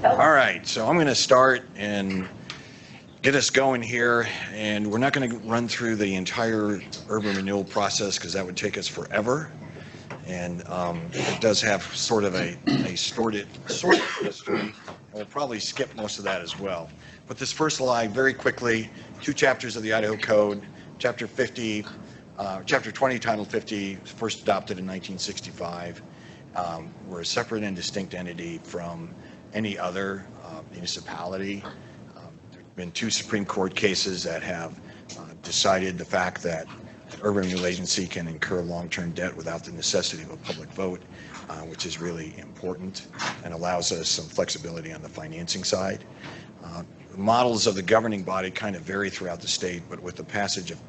All right, so I'm going to start and get us going here, and we're not going to run through the entire urban renewal process because that would take us forever, and it does have sort of a sordid history, and we'll probably skip most of that as well. But this first slide, very quickly, 2 chapters of the Idaho Code, Chapter 50, Chapter 20, Title 50, first adopted in 1965. We're a separate and distinct entity from any other municipality. There have been 2 Supreme Court cases that have decided the fact that the Urban Renewal Agency can incur long-term debt without the necessity of a public vote, which is really important and allows us some flexibility on the financing side. The models of the governing body kind of vary throughout the state, but with the passage of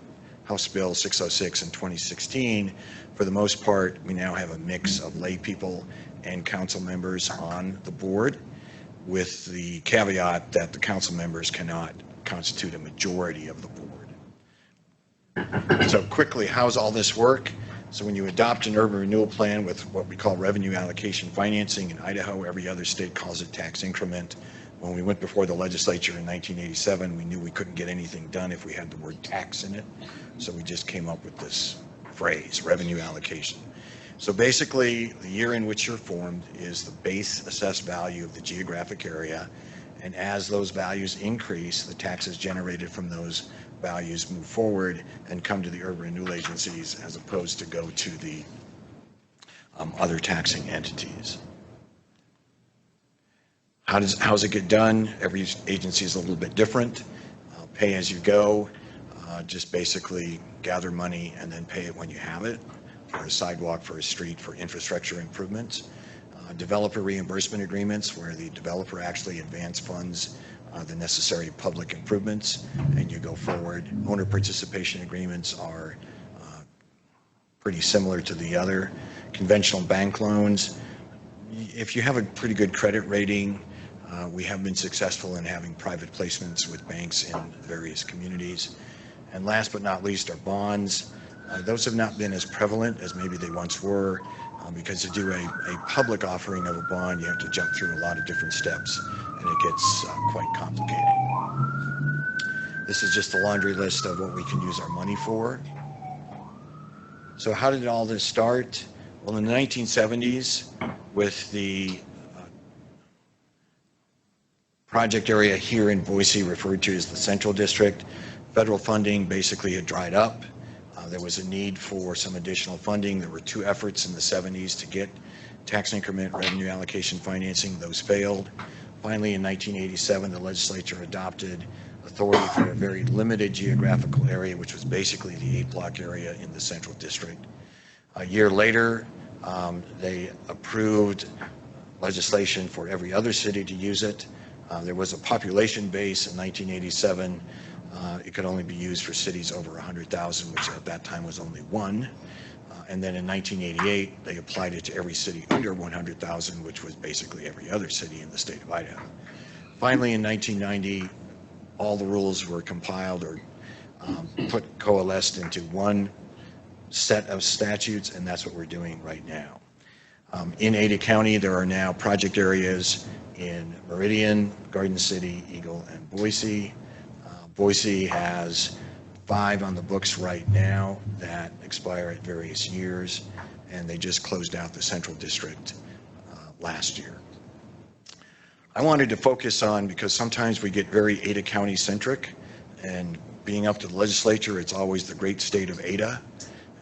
House Bill 606 in 2016, for the most part, we now have a mix of lay people and council members on the board, with the caveat that the council members cannot constitute a majority of the board. So quickly, how's all this work? So when you adopt an urban renewal plan with what we call revenue allocation financing in Idaho, every other state calls it tax increment. When we went before the legislature in 1987, we knew we couldn't get anything done if we had the word tax in it. So we just came up with this phrase, revenue allocation. So basically, the year in which you're formed is the base assessed value of the geographic area. And as those values increase, the taxes generated from those values move forward and come to the urban renewal agencies as opposed to go to the other taxing entities. How does it get done? Every agency is a little bit different. Pay as you go, just basically gather money and then pay it when you have it, for a sidewalk, for a street, for infrastructure improvements. Developer reimbursement agreements, where the developer actually advance funds the necessary public improvements, and you go forward. Owner participation agreements are pretty similar to the other. Conventional bank loans, if you have a pretty good credit rating, we have been successful in having private placements with banks in various communities. And last but not least are bonds. Those have not been as prevalent as maybe they once were, because to do a public offering of a bond, you have to jump through a lot of different steps, and it gets quite complicated. This is just a laundry list of what we can use our money for. So how did all this start? Well, in the 1970s, with the project area here in Boise referred to as the Central District, federal funding basically had dried up. There was a need for some additional funding. There were 2 efforts in the 70s to get tax increment revenue allocation financing. Those failed. Finally, in 1987, the legislature adopted authority for a very limited geographical area, which was basically the 8-block area in the Central District. A year later, they approved legislation for every other city to use it. There was a population base in 1987. It could only be used for cities over 100,000, which at that time was only 1. And then in 1988, they applied it to every city under 100,000, which was basically every other city in the state of Idaho. Finally, in 1990, all the rules were compiled or coalesced into one set of statutes, and that's what we're doing right now. In Ada County, there are now project areas in Meridian, Garden City, Eagle, and Boise. Boise has 5 on the books right now that expire at various years, and they just closed out the Central District last year. I wanted to focus on, because sometimes we get very Ada County centric, and being up to the legislature, it's always the great state of Ada.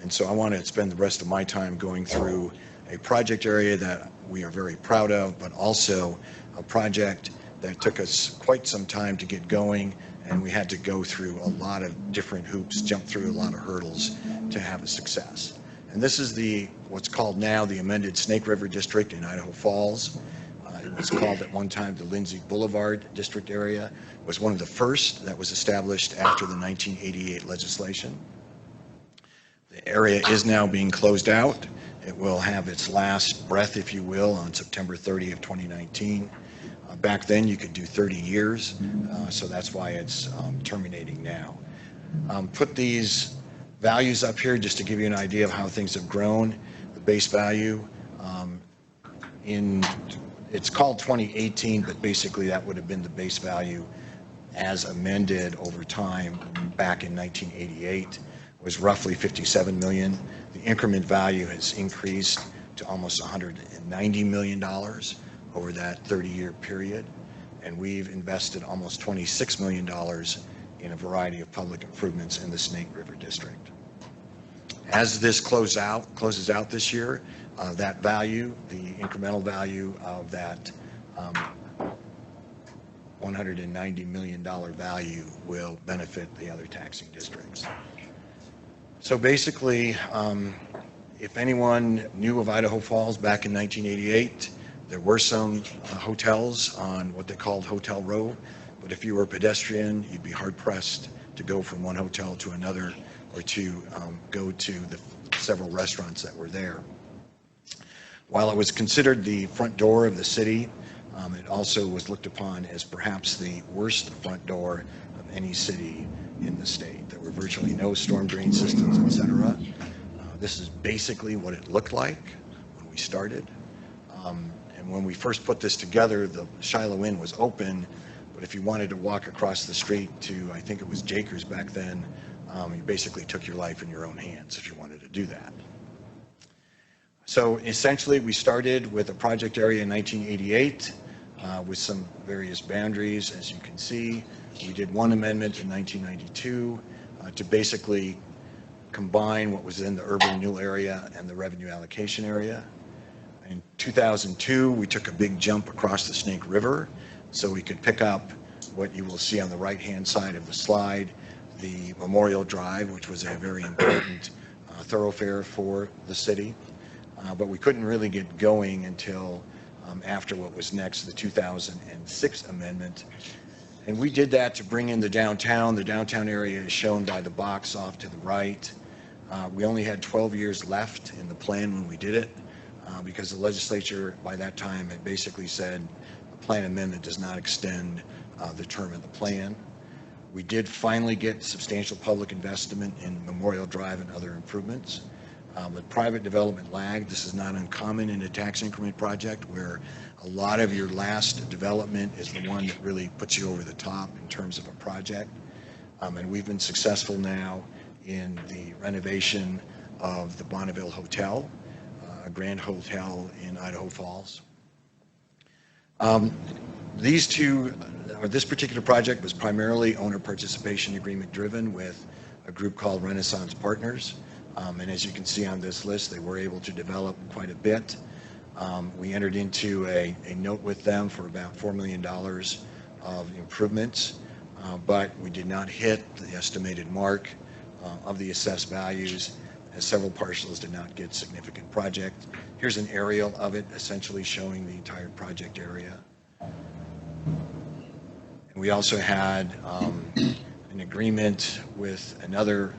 And so I want to spend the rest of my time going through a project area that we are very proud of, but also a project that took us quite some time to get going, and we had to go through a lot of different hoops, jump through a lot of hurdles to have a success. And this is what's called now the amended Snake River District in Idaho Falls. It was called at one time the Lindsay Boulevard District area. It was one of the first that was established after the 1988 legislation. The area is now being closed out. It will have its last breath, if you will, on September 30 of 2019. Back then you could do 30 years, so that's why it's terminating now. Put these values up here just to give you an idea of how things have grown. The base value in it's called 2018, but basically that would have been the base value as amended over time back in 1988, was roughly $57 million. The increment value has increased to almost $190 million over that 30-year period, and we've invested almost $26 million in a variety of public improvements in the Snake River District. As this closes out this year, that value, the incremental value of that $190 million value will benefit the other taxing districts. So basically, if anyone knew of Idaho Falls back in 1988, there were some hotels on what they called Hotel Row, but if you were a pedestrian, you'd be hard-pressed to go from one hotel to another or to go to the several restaurants that were there. While it was considered the front door of the city, it also was looked upon as perhaps the worst front door of any city in the state. There were virtually no storm drain systems, etc. This is basically what it looked like when we started. And when we first put this together, the Shiloh Inn was open, but if you wanted to walk across the street to, I think it was Jakers back then, you basically took your life in your own hands if you wanted to do that. So essentially, we started with a project area in 1988 with some various boundaries, as you can see. We did one amendment in 1992 to basically combine what was in the urban renewal area and the revenue allocation area. In 2002, we took a big jump across the Snake River so we could pick up what you will see on the right-hand side of the slide, the Memorial Drive, which was a very important thoroughfare for the city. But we couldn't really get going until after what was next, the 2006 amendment. And we did that to bring in the downtown. The downtown area is shown by the box off to the right. We only had 12 years left in the plan when we did it because the legislature by that time had basically said a plan amendment does not extend the term of the plan. We did finally get substantial public investment in Memorial Drive and other improvements. But private development lagged. This is not uncommon in a tax increment project where a lot of your last development is the one that really puts you over the top in terms of a project. And we've been successful now in the renovation of the Bonneville Hotel, a grand hotel in Idaho Falls. This particular project was primarily owner participation agreement driven with a group called Renaissance Partners. And as you can see on this list, they were able to develop quite a bit. We entered into a note with them for about $4 million of improvements, but we did not hit the estimated mark of the assessed values, as several parcels did not get significant project. Here's an aerial of it, essentially showing the entire project area. And we also had an agreement with another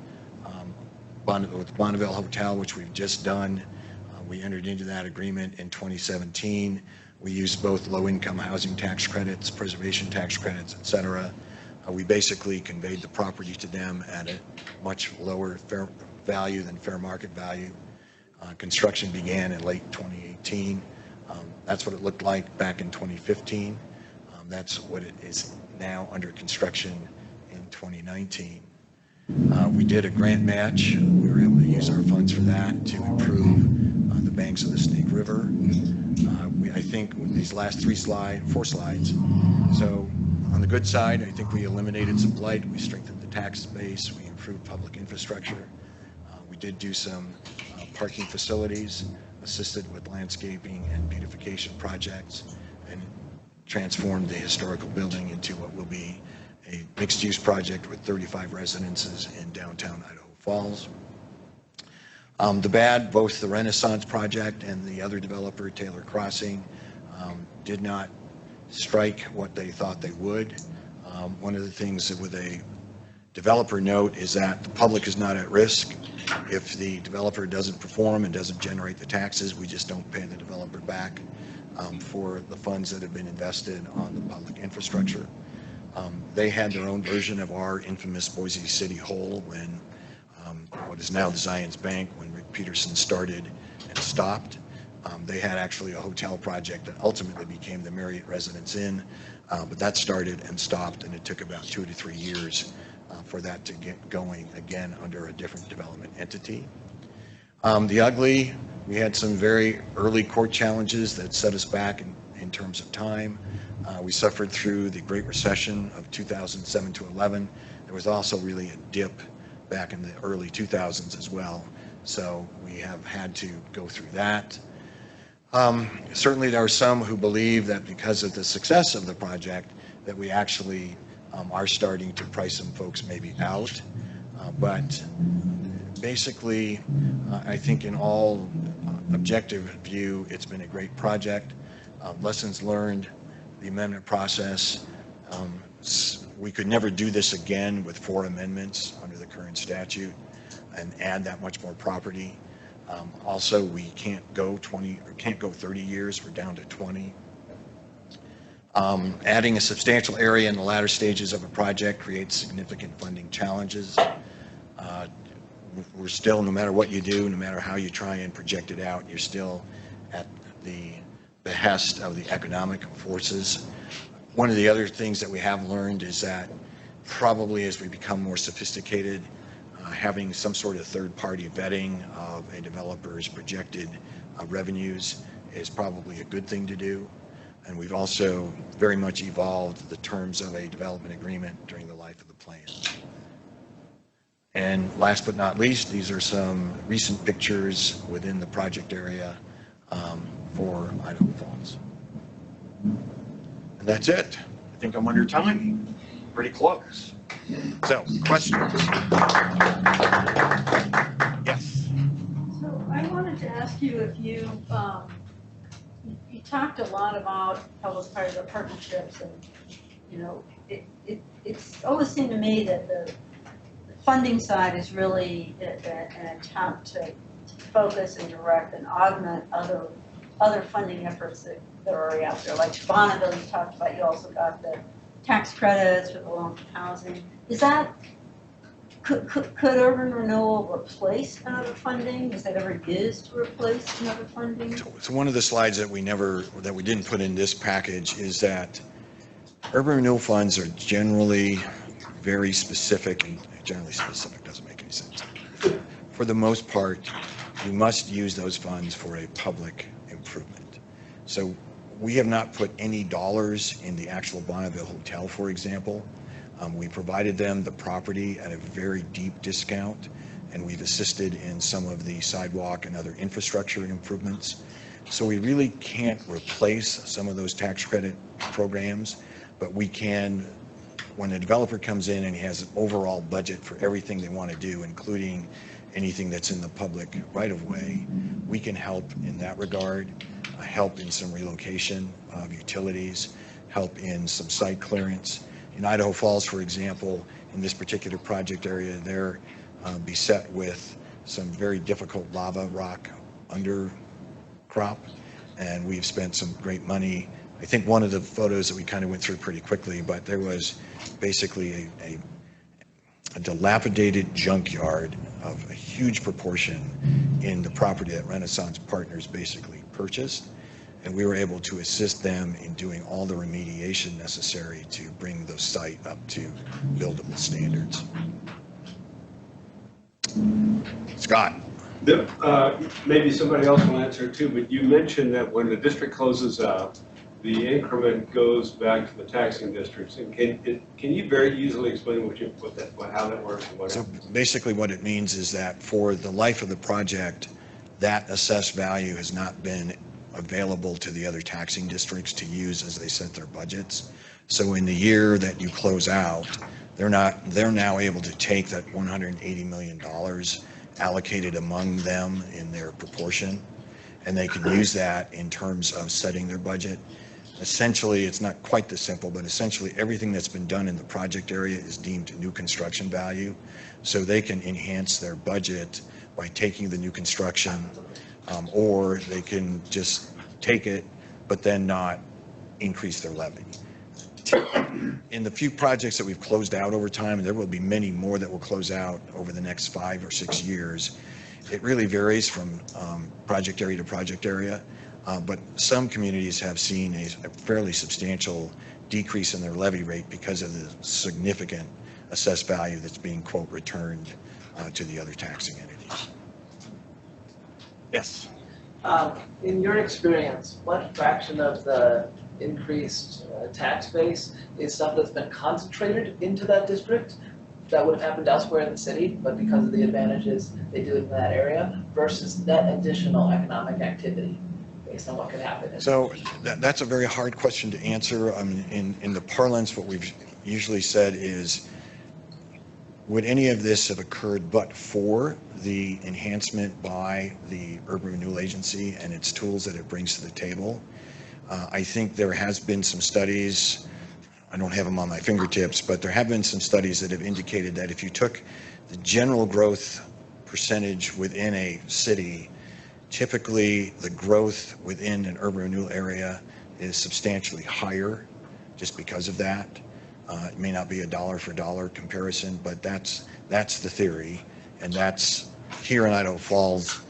with Bonneville Hotel, which we've just done. We entered into that agreement in 2017. We used both low-income housing tax credits, preservation tax credits, etc. We basically conveyed the property to them at a much lower fair value than fair market value. Construction began in late 2018. That's what it looked like back in 2015. That's what it is now under construction in 2019. We did a grant match. We were able to use our funds for that to improve the banks of the Snake River. I think with these last four slides. So on the good side, I think we eliminated some blight. We strengthened the tax base. We improved public infrastructure. We did do some parking facilities, assisted with landscaping and beautification projects, and transformed the historical building into what will be a mixed-use project with 35 residences in downtown Idaho Falls. The bad, both the Renaissance project and the other developer, Taylor Crossing, did not strike what they thought they would. One of the things that with a developer note is that the public is not at risk. If the developer doesn't perform and doesn't generate the taxes, we just don't pay the developer back for the funds that have been invested on the public infrastructure. They had their own version of our infamous Boise City Hole when what is now the Zions Bank, when Rick Peterson started and stopped. They had actually a hotel project that ultimately became the Marriott Residence Inn, but that started and stopped, and it took about 2 to 3 years for that to get going again under a different development entity. The ugly, we had some very early court challenges that set us back in terms of time. We suffered through the Great Recession of 2007 to 11. There was also really a dip back in the early 2000s as well. So we have had to go through that. Certainly there are some who believe that because of the success of the project that we actually are starting to price some folks maybe out. But basically, I think in all objective view, it's been a great project. Lessons learned, the amendment process. We could never do this again with 4 amendments under the current statute and add that much more property. Also, we can't go 30 years. We're down to 20. Adding a substantial area in the latter stages of a project creates significant funding challenges. We're still, no matter what you do, no matter how you try and project it out, you're still at the behest of the economic forces. One of the other things that we have learned is that probably as we become more sophisticated, having some sort of third-party vetting of a developer's projected revenues is probably a good thing to do. And we've also very much evolved the terms of a development agreement during the life of the plan. And last but not least, these are some recent pictures within the project area for Idaho Falls. And that's it. I think I'm under time. Pretty close. So, questions? Yes. So I wanted to ask you if you talked a lot about public-private partnerships, and you know, it's always seemed to me that the funding side is really an attempt to focus and direct and augment other funding efforts that are already out there. Like Bonneville, you talked about, you also got the tax credits for the low-income housing. Is that, could urban renewal replace another funding? Is that ever used to replace another funding? So one of the slides that we didn't put in this package is that urban renewal funds are generally very specific, and generally specific doesn't make any sense. For the most part, you must use those funds for a public improvement. So we have not put any dollars in the actual Bonneville Hotel, for example. We provided them the property at a very deep discount, and we've assisted in some of the sidewalk and other infrastructure improvements. So we really can't replace some of those tax credit programs, but we can, when a developer comes in and he has an overall budget for everything they want to do, including anything that's in the public right-of-way, we can help in that regard, help in some relocation of utilities, help in some site clearance. In Idaho Falls, for example, in this particular project area, they're beset with some very difficult lava rock undercrop, and we've spent some great money. I think one of the photos that we kind of went through pretty quickly, but there was basically a dilapidated junkyard of a huge proportion in the property that Renaissance Partners basically purchased, and we were able to assist them in doing all the remediation necessary to bring the site up to buildable standards. Scott. Maybe somebody else will answer too, but you mentioned that when the district closes out, the increment goes back to the taxing districts. And can you very easily explain how that works? And what so happens? basically what it means is that for the life of the project, that assessed value has not been available to the other taxing districts to use as they set their budgets. So in the year that you close out, they're now able to take that $180 million allocated among them in their proportion, and they can use that in terms of setting their budget. Essentially, it's not quite this simple, but essentially everything that's been done in the project area is deemed new construction value. So they can enhance their budget by taking the new construction, or they can just take it, but then not increase their levy. In the few projects that we've closed out over time, and there will be many more that will close out over the next 5 or 6 years, it really varies from project area to project area. But some communities have seen a fairly substantial decrease in their levy rate because of the significant assessed value that's being, quote, returned to the other taxing entities. Yes? In your experience, what fraction of the increased tax base is stuff that's been concentrated into that district that would have happened elsewhere in the city, but because of the advantages they do in that area, versus net additional economic activity based on what could happen? So that's a very hard question to answer. In the parlance, what we've usually said is, would any of this have occurred but for the enhancement by the Urban Renewal Agency and its tools that it brings to the table? I think there has been some studies, I don't have them on my fingertips, but there have been some studies that have indicated that if you took the general growth percentage within a city, typically the growth within an urban renewal area is substantially higher just because of that. It may not be a dollar for dollar comparison, but that's the theory. And that's here in Idaho Falls.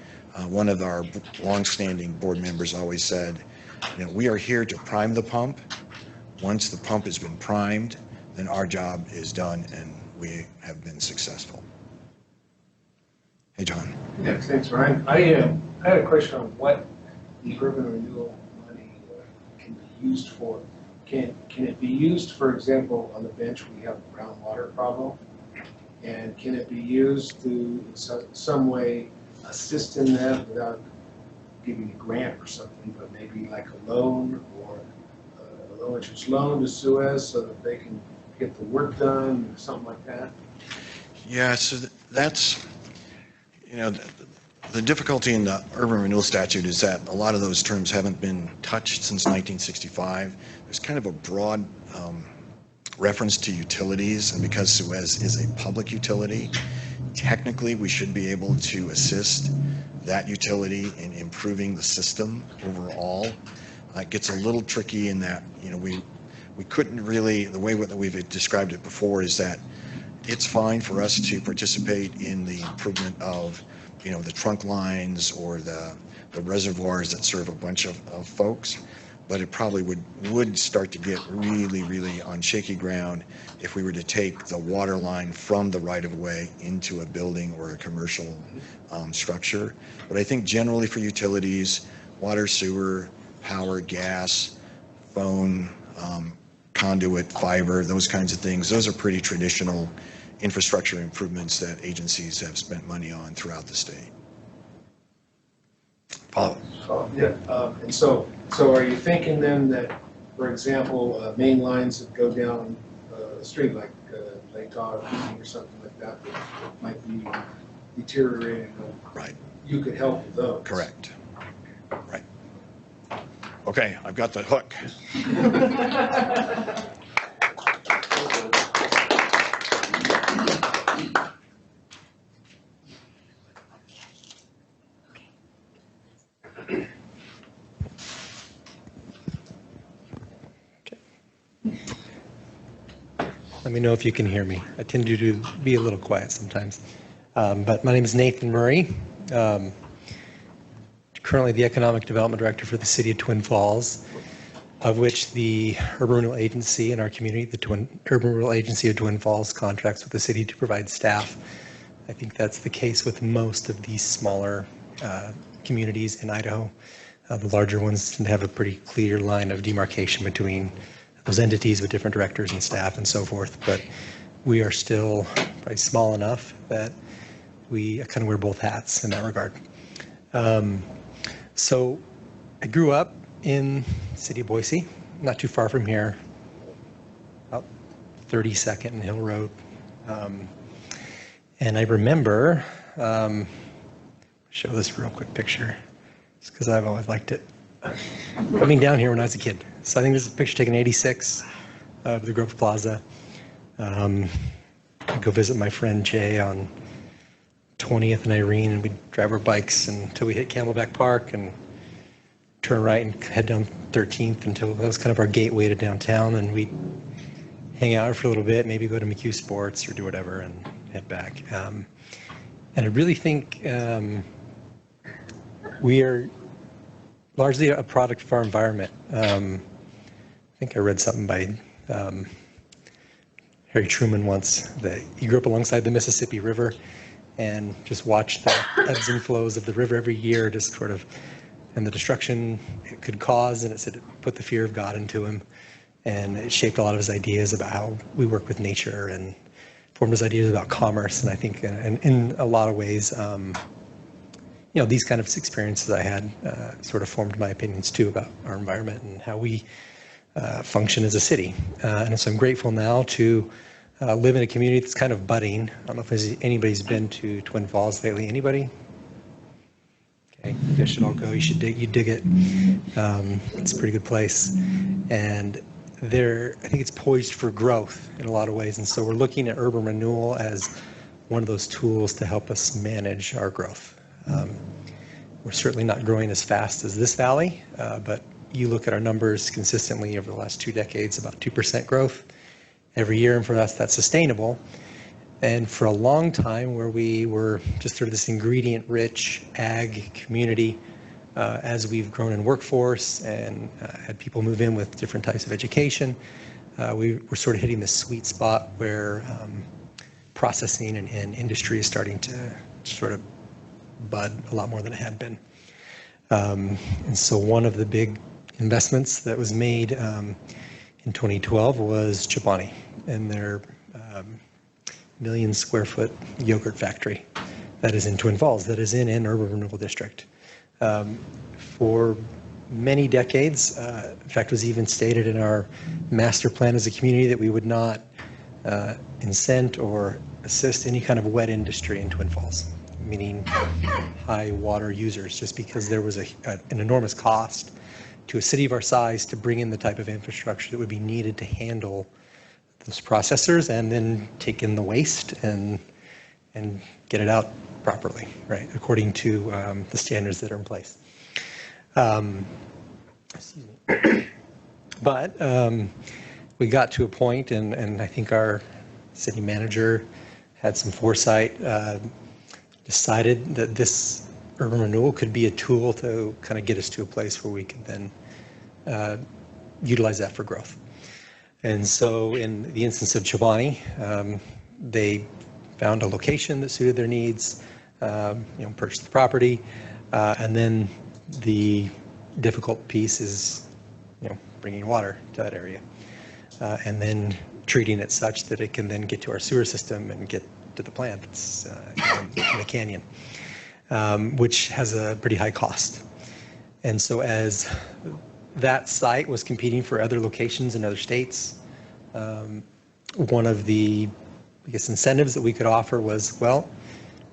One of our longstanding board members always said, we are here to prime the pump. Once the pump has been primed, then our job is done and we have been successful. Hey, John. Yeah, thanks, Ryan. I had a question on what the urban renewal money can be used for. Can it be used, for example, on the bench we have a groundwater problem? And can it be used to, in some way, assist in that without giving a grant or something, but maybe like a loan or a low interest loan to Suez so that they can get the work done or something like that? Yeah, so that's, the difficulty in the urban renewal statute is that a lot of those terms haven't been touched since 1965. There's kind of a broad reference to utilities, and because Suez is a public utility, technically we should be able to assist that utility in improving the system overall. It gets a little tricky in that, we couldn't really, the way that we've described it before is that it's fine for us to participate in the improvement of the trunk lines or the reservoirs that serve a bunch of folks, but it probably would start to get really, really on shaky ground if we were to take the water line from the right-of-way into a building or a commercial structure. But I think generally for utilities, water, sewer, power, gas, phone, conduit, fiber, those kinds of things, those are pretty traditional infrastructure improvements that agencies have spent money on throughout the state. Paul? And so are you thinking then that, for example, main lines that go down a street like Lake Tahoe or something like that might be deteriorating? Right. You could help with those. Correct. Right. Okay, I've got the hook. Let me know if you can hear me. I tend to be a little quiet sometimes. But my name is Nathan Murray. Currently the Economic Development Director for the City of Twin Falls, of which the Urban Renewal Agency in our community, the Urban Renewal Agency of Twin Falls, contracts with the city to provide staff. I think that's the case with most of these smaller communities in Idaho. The larger ones tend to have a pretty clear line of demarcation between those entities with different directors and staff and so forth, but we are still probably small enough that we kind of wear both hats in that regard. So I grew up in the city of Boise, not too far from here, about 32nd and Hill Road. And I remember, show this real quick picture, just because I've always liked it. Coming down here when I was a kid. So I think this is a picture taken in '86 of the Grove Plaza. I'd go visit my friend Jay on 20th and Irene, and we'd drive our bikes until we hit Camelback Park and turn right and head down 13th until that was kind of our gateway to downtown, and we'd hang out for a little bit, maybe go to McHugh Sports or do whatever and head back. And I really think we are largely a product of our environment. I think I read something by Harry Truman once, that he grew up alongside the Mississippi River and just watched the ebbs and flows of the river every year, just sort of, and the destruction it could cause, and it said it put the fear of God into him, and it shaped a lot of his ideas about how we work with nature and formed his ideas about commerce. And I think in a lot of ways, you know, these kind of experiences I had sort of formed my opinions too about our environment and how we function as a city. And so I'm grateful now to live in a community that's kind of budding. I don't know if anybody's been to Twin Falls lately. Anybody? Okay, you guys should all go. You dig it. It's a pretty good place. And I think it's poised for growth in a lot of ways. And so we're looking at urban renewal as one of those tools to help us manage our growth. We're certainly not growing as fast as this valley, but you look at our numbers consistently over the last 2 decades, about 2% growth every year, and for us that's sustainable. And for a long time, where we were just sort of this ingredient-rich ag community, as we've grown in workforce and had people move in with different types of education, we're sort of hitting this sweet spot where processing and industry is starting to sort of bud a lot more than it had been. And so one of the big investments that was made in 2012 was Chobani and their million square foot yogurt factory that is in Twin Falls, that is in an urban renewal district. For many decades, in fact, was even stated in our master plan as a community that we would not incent or assist any kind of wet industry in Twin Falls, meaning high water users, just because there was an enormous cost to a city of our size to bring in the type of infrastructure that would be needed to handle those processors and then take in the waste and get it out properly, right, according to the standards that are in place. Excuse me. But we got to a point, and I think our city manager had some foresight, decided that this urban renewal could be a tool to kind of get us to a place where we could then utilize that for growth. And so in the instance of Chobani, they found a location that suited their needs, purchased the property, and then the difficult piece is, bringing water to that area, and then treating it such that it can then get to our sewer system and get to the plant that's in the canyon, which has a pretty high cost. And so as that site was competing for other locations in other states, one of the, incentives that we could offer was, well,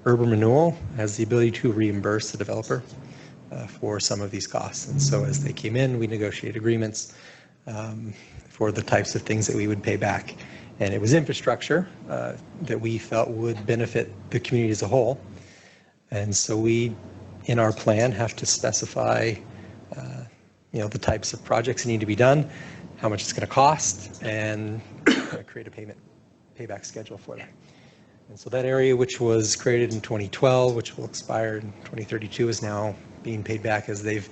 urban renewal has the ability to reimburse the developer for some of these costs. And so as they came in, we negotiated agreements for the types of things that we would pay back. And it was infrastructure that we felt would benefit the community as a whole. And so we, in our plan, have to specify the types of projects that need to be done, how much it's going to cost, and create a payback schedule for that. And so that area, which was created in 2012, which will expire in 2032, is now being paid back as they've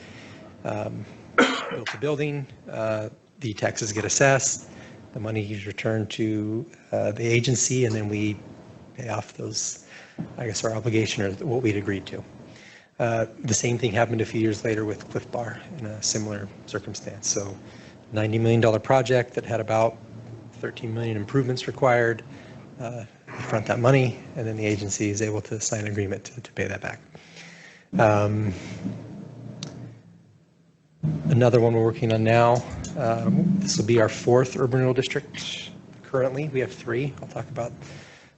built the building. The taxes get assessed, the money is returned to the agency, and then we pay off those, our obligation or what we'd agreed to. The same thing happened a few years later with Cliff Bar in a similar circumstance. So $90 million project that had about 13 million improvements required, front that money, and then the agency is able to sign an agreement to pay that back. Another one we're working on now, this will be our 4th urban renewal district. Currently, we have 3. I'll talk about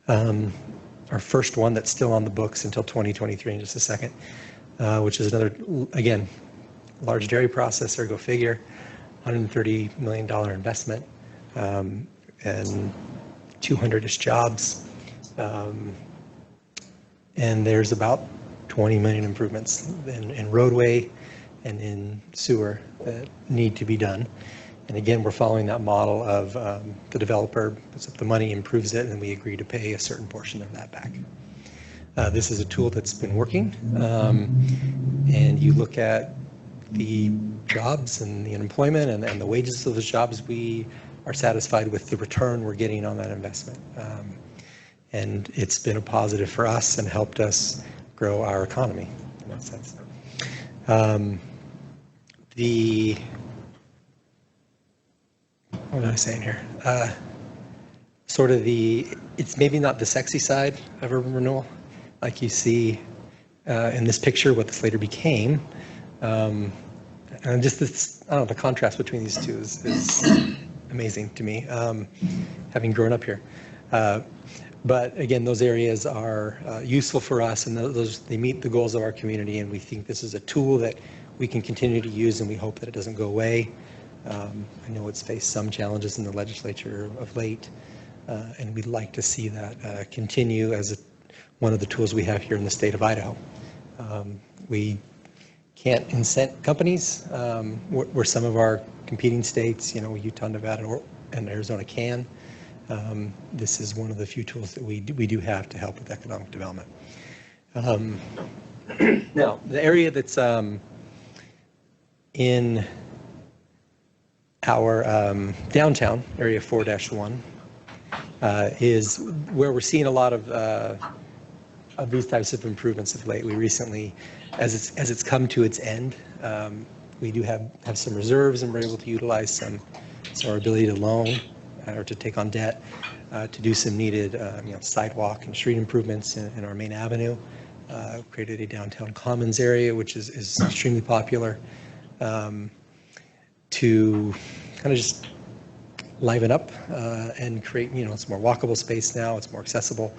our first one that's still on the books until 2023 in just a second, which is another, again, large dairy processor, go figure, $130 million investment, and 200-ish jobs. And there's about 20 million improvements in roadway and in sewer that need to be done. And again, we're following that model of the developer puts up the money, improves it, and we agree to pay a certain portion of that back. This is a tool that's been working. And you look at the jobs and the unemployment and the wages of those jobs, we are satisfied with the return we're getting on that investment. And it's been a positive for us and helped us grow our economy in that sense. What am I saying here? Sort of it's maybe not the sexy side of urban renewal, like you see in this picture, what this later became. And just this, I don't know, the contrast between these two is amazing to me, having grown up here. But again, those areas are useful for us, and they meet the goals of our community, and we think this is a tool that we can continue to use, and we hope that it doesn't go away. I know it's faced some challenges in the legislature of late, and we'd like to see that continue as one of the tools we have here in the state of Idaho. We can't incent companies where some of our competing states, Utah, Nevada, and Arizona can. This is one of the few tools that we do have to help with economic development. Now, the area that's in our downtown, area 4-1, is where we're seeing a lot of these types of improvements of late. We recently, as it's come to its end, we do have some reserves, and we're able to utilize our ability to loan or to take on debt to do some needed sidewalk and street improvements in our main avenue. Created a downtown commons area, which is extremely popular, to kind of just liven up and create, it's more walkable space now, it's more accessible.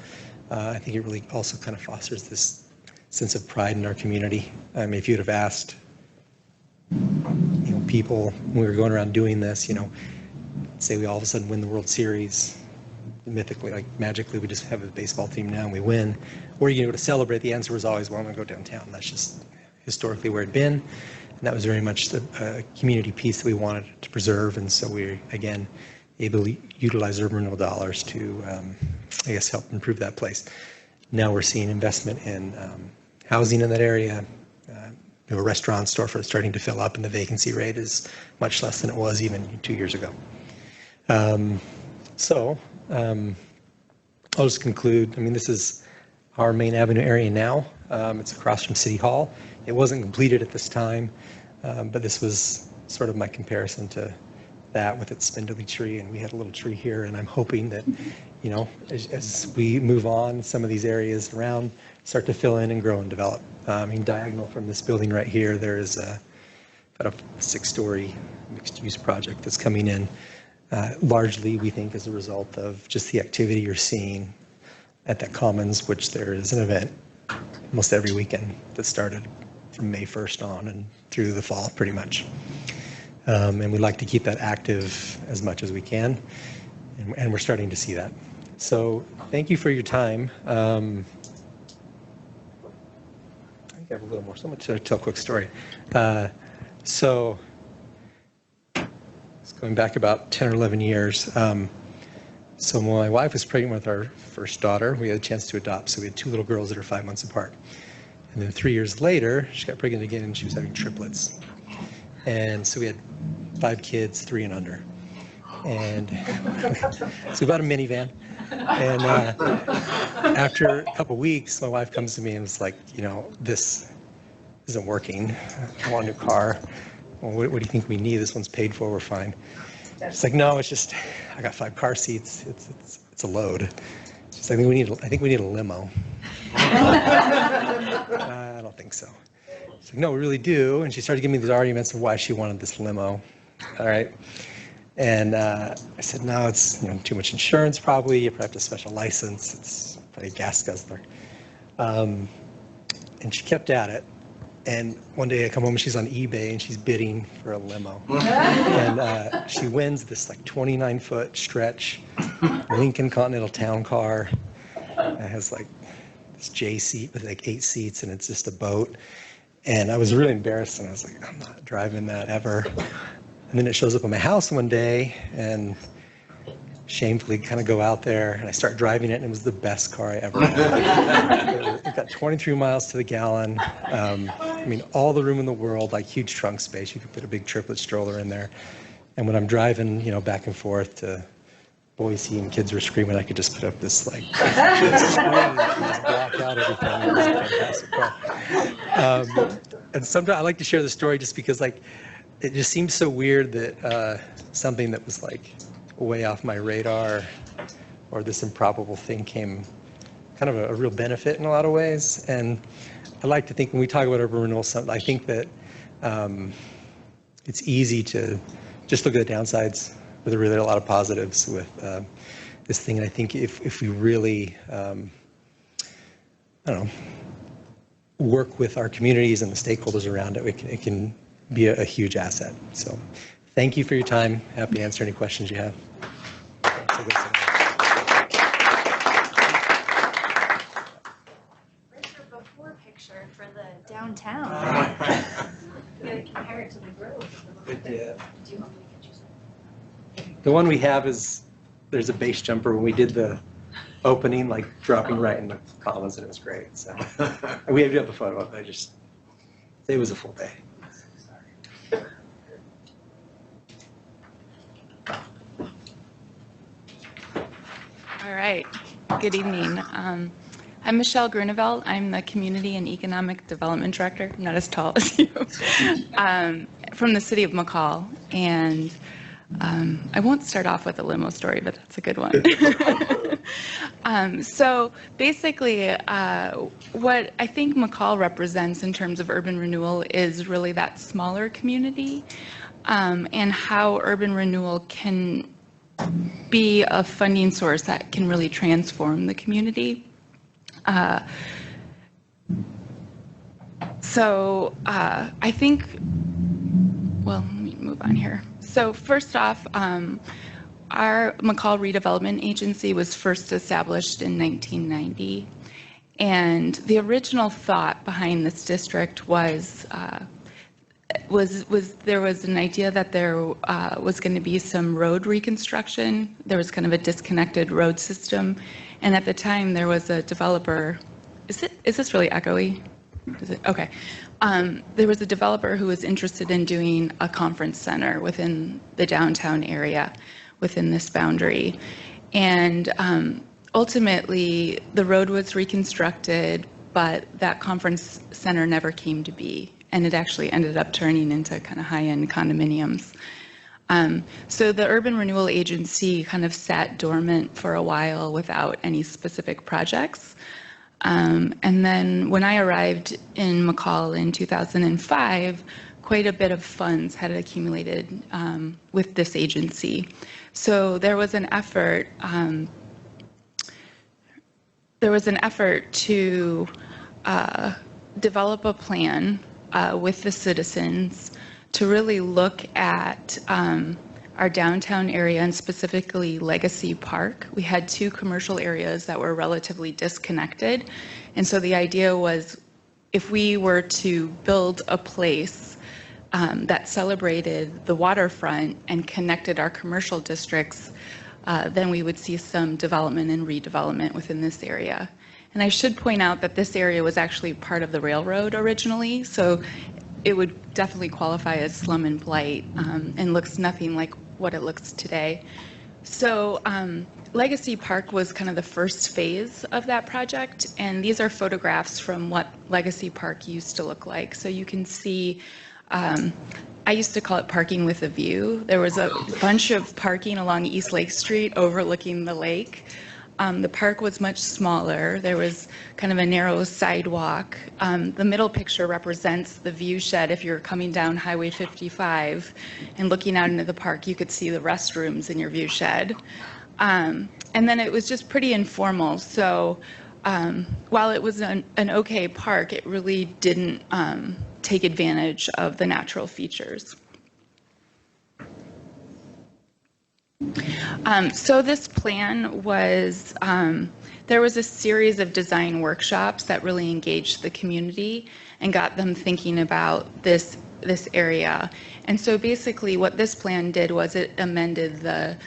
I think it really also kind of fosters this sense of pride in our community. I mean, if you'd have asked, people when we were going around doing this, say we all of a sudden win the World Series, mythically, like magically, we just have a baseball team now and we win, or you go to celebrate, the answer was always, well, I'm going to go downtown. That's just historically where it'd been. And that was very much the community piece that we wanted to preserve. And so we're, again, able to utilize urban renewal dollars to, help improve that place. Now we're seeing investment in housing in that area. A restaurant storefront starting to fill up, and the vacancy rate is much less than it was even 2 years ago. I'll just conclude. I mean, this is our main avenue area now. It's across from City Hall. It wasn't completed at this time, but this was sort of my comparison to that with its spindly tree, and we had a little tree here, and I'm hoping that, as we move on, some of these areas around start to fill in and grow and develop. Diagonal from this building right here, there is about a 6-story mixed-use project that's coming in, largely, we think, as a result of just the activity you're seeing at that Commons, which there is an event almost every weekend that started from May 1st on and through the fall, pretty much. And we'd like to keep that active as much as we can, and we're starting to see that. So thank you for your time. I think I have a little more. So I'm going to tell a quick story. So it's going back about 10 or 11 years. So when my wife was pregnant with our first daughter, we had a chance to adopt. So we had 2 little girls that are 5 months apart. And then 3 years later, she got pregnant again, and she was having triplets. And so we had 5 kids, 3 and under. And so we bought a minivan. And after a couple weeks, my wife comes to me and was like, this isn't working. I want a new car. Well, what do you think we need? This one's paid for. We're fine. She's like, no, it's just, I got 5 car seats. It's a load. She's like, I think we need a limo. I don't think so. She's like, no, we really do. And she started giving me these arguments of why she wanted this limo. All right. And I said, no, it's too much insurance probably. You probably have to special license. It's probably a gas guzzler. And she kept at it. And one day I come home and she's on eBay and she's bidding for a limo. And she wins this 29-foot stretch Lincoln Continental Town Car. It has this J seat with 8 seats, and it's just a boat. And I was really embarrassed, and I was like, I'm not driving that ever. And then it shows up at my house one day, and shamefully kind of go out there, and I start driving it, and it was the best car I ever had. It got 23 miles to the gallon. I mean, all the room in the world, like huge trunk space. You could put a big triplet stroller in there. And when I'm driving, you know, back and forth to Boise and kids were screaming, I could just put up this like screen and just block out everything. It was a fantastic car. And sometimes I like to share the story just because like it just seems so weird that something that was like way off my radar or this improbable thing came kind of a real benefit in a lot of ways. And I like to think when we talk about urban renewal, I think that it's easy to just look at the downsides, but there are really a lot of positives with this thing. And I think if we really, I don't know, work with our communities and the stakeholders around it, it can be a huge asset. So thank you for your time. Happy to answer any questions you have. Where's your before picture for the downtown? You gotta compare it to the grove. Yeah. Do you want me to get you some? The one we have is, there's a base jumper when we did the opening, like dropping right in the commas, and it was great. So we have a photo of it. It was a full day. All right. Good evening. I'm Michelle Grunewald. I'm the Community and Economic Development Director. I'm not as tall as you. From the city of McCall. And I won't start off with a limo story, but that's a good one. So basically, what I think McCall represents in terms of urban renewal is really that smaller community, and how urban renewal can be a funding source that can really transform the community. So I think, well, let me move on here. So first off, our McCall Redevelopment Agency was first established in 1990. And the original thought behind this district was there was an idea that there was going to be some road reconstruction. There was kind of a disconnected road system. And at the time, there was a developer. Is this really echoey? Is it? Okay. There was a developer who was interested in doing a conference center within the downtown area, within this boundary. And ultimately, the road was reconstructed, but that conference center never came to be. And it actually ended up turning into kind of high-end condominiums. So the Urban Renewal Agency kind of sat dormant for a while without any specific projects. And then when I arrived in McCall in 2005, quite a bit of funds had accumulated with this agency. So there was an effort. To develop a plan with the citizens to really look at our downtown area and specifically Legacy Park. We had two commercial areas that were relatively disconnected. And so the idea was if we were to build a place that celebrated the waterfront and connected our commercial districts, then we would see some development and redevelopment within this area. And I should point out that this area was actually part of the railroad originally, so it would definitely qualify as slum and blight, and looks nothing like what it looks today. So Legacy Park was kind of the first phase of that project, and these are photographs from what Legacy Park used to look like. So you can see, I used to call it parking with a view. There was a bunch of parking along East Lake Street overlooking the lake. The park was much smaller. There was kind of a narrow sidewalk. The middle picture represents the view shed. If you're coming down Highway 55 and looking out into the park, you could see the restrooms in your view shed. And then it was just pretty informal. So while it was an okay park, it really didn't take advantage of the natural features. So this plan was, there was a series of design workshops that really engaged the community and got them thinking about this area. And so basically what this plan did was it amended the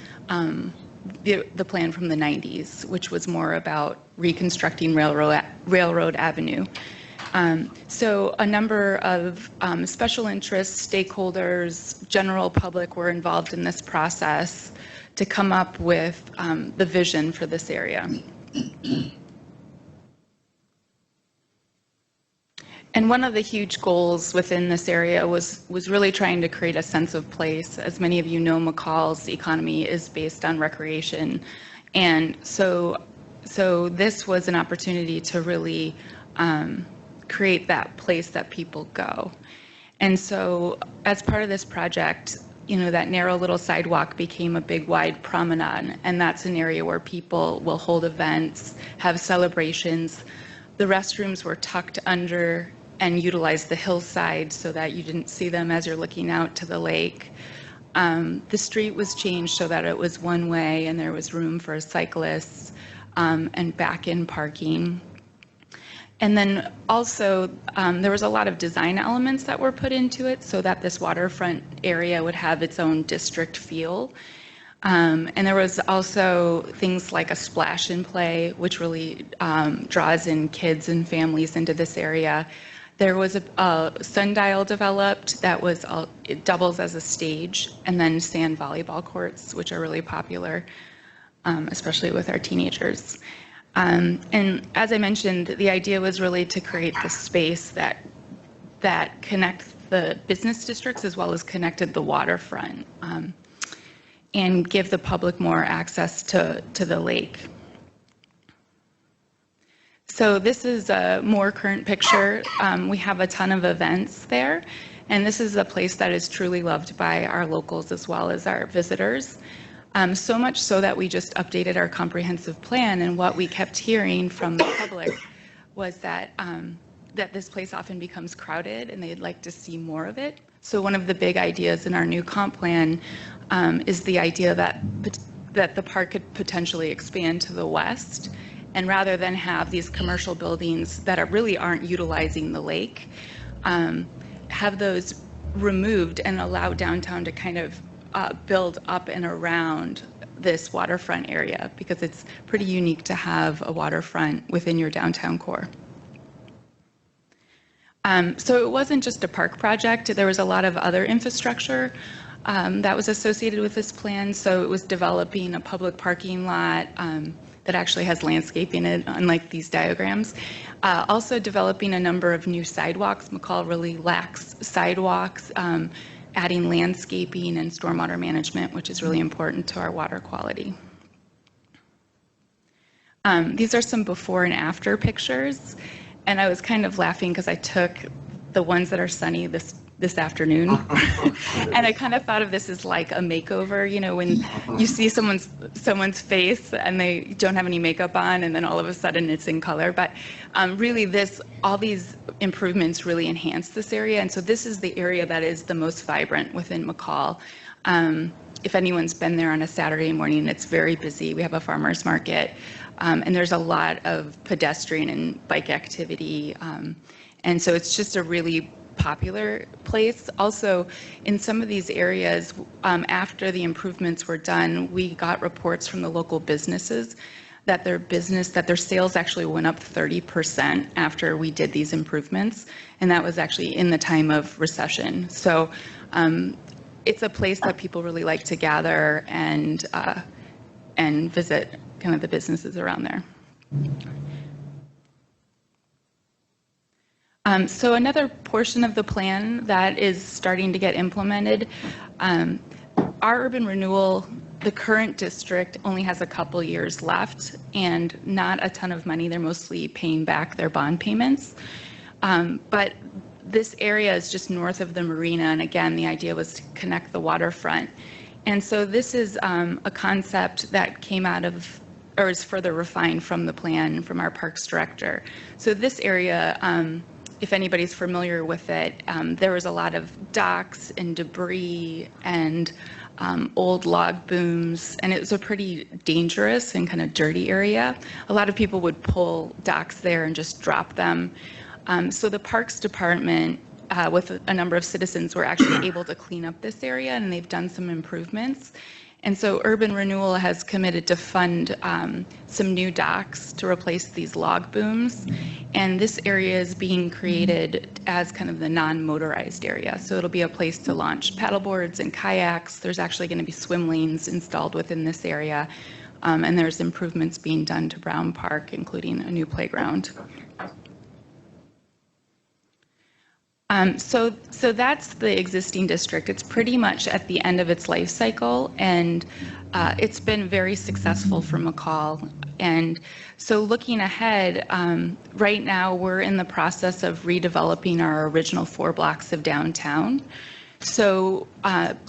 the plan from the 90s, which was more about reconstructing Railroad Avenue. So a number of special interests, stakeholders, general public were involved in this process to come up with the vision for this area. And one of the huge goals within this area was really trying to create a sense of place. As many of you know, McCall's economy is based on recreation. And so this was an opportunity to really create that place that people go. And so as part of this project, that narrow little sidewalk became a big wide promenade, and that's an area where people will hold events, have celebrations. The restrooms were tucked under and utilized the hillside so that you didn't see them as you're looking out to the lake. The street was changed so that it was one way and there was room for cyclists and back-in parking. And then also, there was a lot of design elements that were put into it so that this waterfront area would have its own district feel. And there was also things like a splash and play, which really draws in kids and families into this area. There was a sundial developed that was it doubles as a stage, and then sand volleyball courts, which are really popular, especially with our teenagers. And as I mentioned, the idea was really to create the space that connects the business districts as well as connected the waterfront, and give the public more access to the lake. So this is a more current picture. We have a ton of events there, and this is a place that is truly loved by our locals as well as our visitors. So much so that we just updated our comprehensive plan, and what we kept hearing from the public was that this place often becomes crowded and they'd like to see more of it. So one of the big ideas in our new comp plan is the idea that the park could potentially expand to the west, and rather than have these commercial buildings that really aren't utilizing the lake, have those removed and allow downtown to kind of build up and around this waterfront area, because it's pretty unique to have a waterfront within your downtown core. So it wasn't just a park project. There was a lot of other infrastructure that was associated with this plan. So it was developing a public parking lot that actually has landscaping in it, unlike these diagrams. Also developing a number of new sidewalks. McCall really lacks sidewalks. Adding landscaping and stormwater management, which is really important to our water quality. These are some before and after pictures, and I was kind of laughing because I took the ones that are sunny this afternoon, and I kind of thought of this as like a makeover, when you see someone's face and they don't have any makeup on, and then all of a sudden it's in color. But really, all these improvements really enhance this area, and so this is the area that is the most vibrant within McCall. If anyone's been there on a Saturday morning, it's very busy. We have a farmer's market, and there's a lot of pedestrian and bike activity, and so it's just a really popular place. Also, in some of these areas, after the improvements were done, we got reports from the local businesses that their sales actually went up 30% after we did these improvements, and that was actually in the time of recession. So it's a place that people really like to gather and visit kind of the businesses around there. So another portion of the plan that is starting to get implemented, our urban renewal, the current district only has a couple years left and not a ton of money. They're mostly paying back their bond payments. But this area is just north of the marina, and again, the idea was to connect the waterfront. And so this is a concept that came out of, or is further refined from the plan from our parks director. So this area, if anybody's familiar with it, there was a lot of docks and debris and old log booms, and it was a pretty dangerous and kind of dirty area. A lot of people would pull docks there and just drop them. So the Parks Department, with a number of citizens, were actually able to clean up this area, and they've done some improvements. And so Urban Renewal has committed to fund some new docks to replace these log booms. And this area is being created as kind of the non-motorized area. So it'll be a place to launch paddleboards and kayaks. There's actually going to be swim lanes installed within this area. And there's improvements being done to Brown Park, including a new playground. So that's the existing district. It's pretty much at the end of its life cycle, and it's been very successful for McCall. And so looking ahead, right now we're in the process of redeveloping our original 4 blocks of downtown. So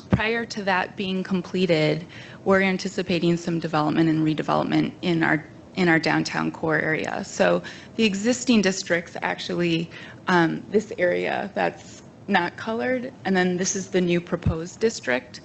prior to that being completed, we're anticipating some development and redevelopment in our downtown core area. So the existing districts actually, this area that's not colored, and then this is the new proposed district.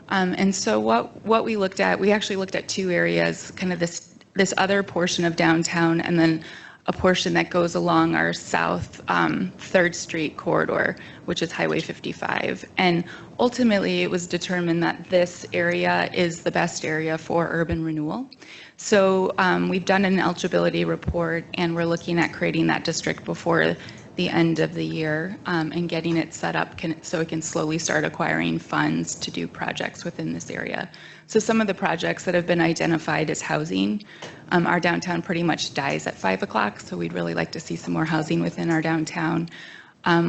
And so what we looked at, we actually looked at 2 areas, kind of this other portion of downtown, and then a portion that goes along our south 3rd Street corridor, which is Highway 55. And ultimately, it was determined that this area is the best area for urban renewal. So we've done an eligibility report, and we're looking at creating that district before the end of the year and getting it set up so it can slowly start acquiring funds to do projects within this area. So some of the projects that have been identified as housing, our downtown pretty much dies at 5 o'clock, so we'd really like to see some more housing within our downtown.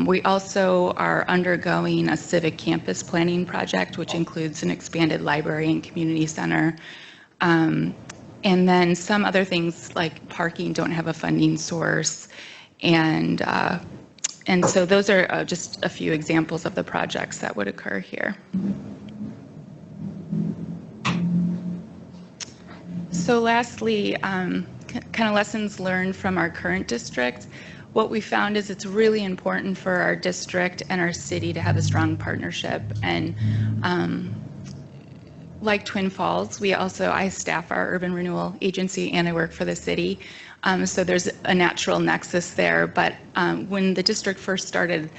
We also are undergoing a civic campus planning project, which includes an expanded library and community center. And then some other things like parking don't have a funding source. And so those are just a few examples of the projects that would occur here. So lastly, kind of lessons learned from our current district. What we found is it's really important for our district and our city to have a strong partnership. And like Twin Falls, I staff our urban renewal agency and I work for the city. So there's a natural nexus there. But when the district first started,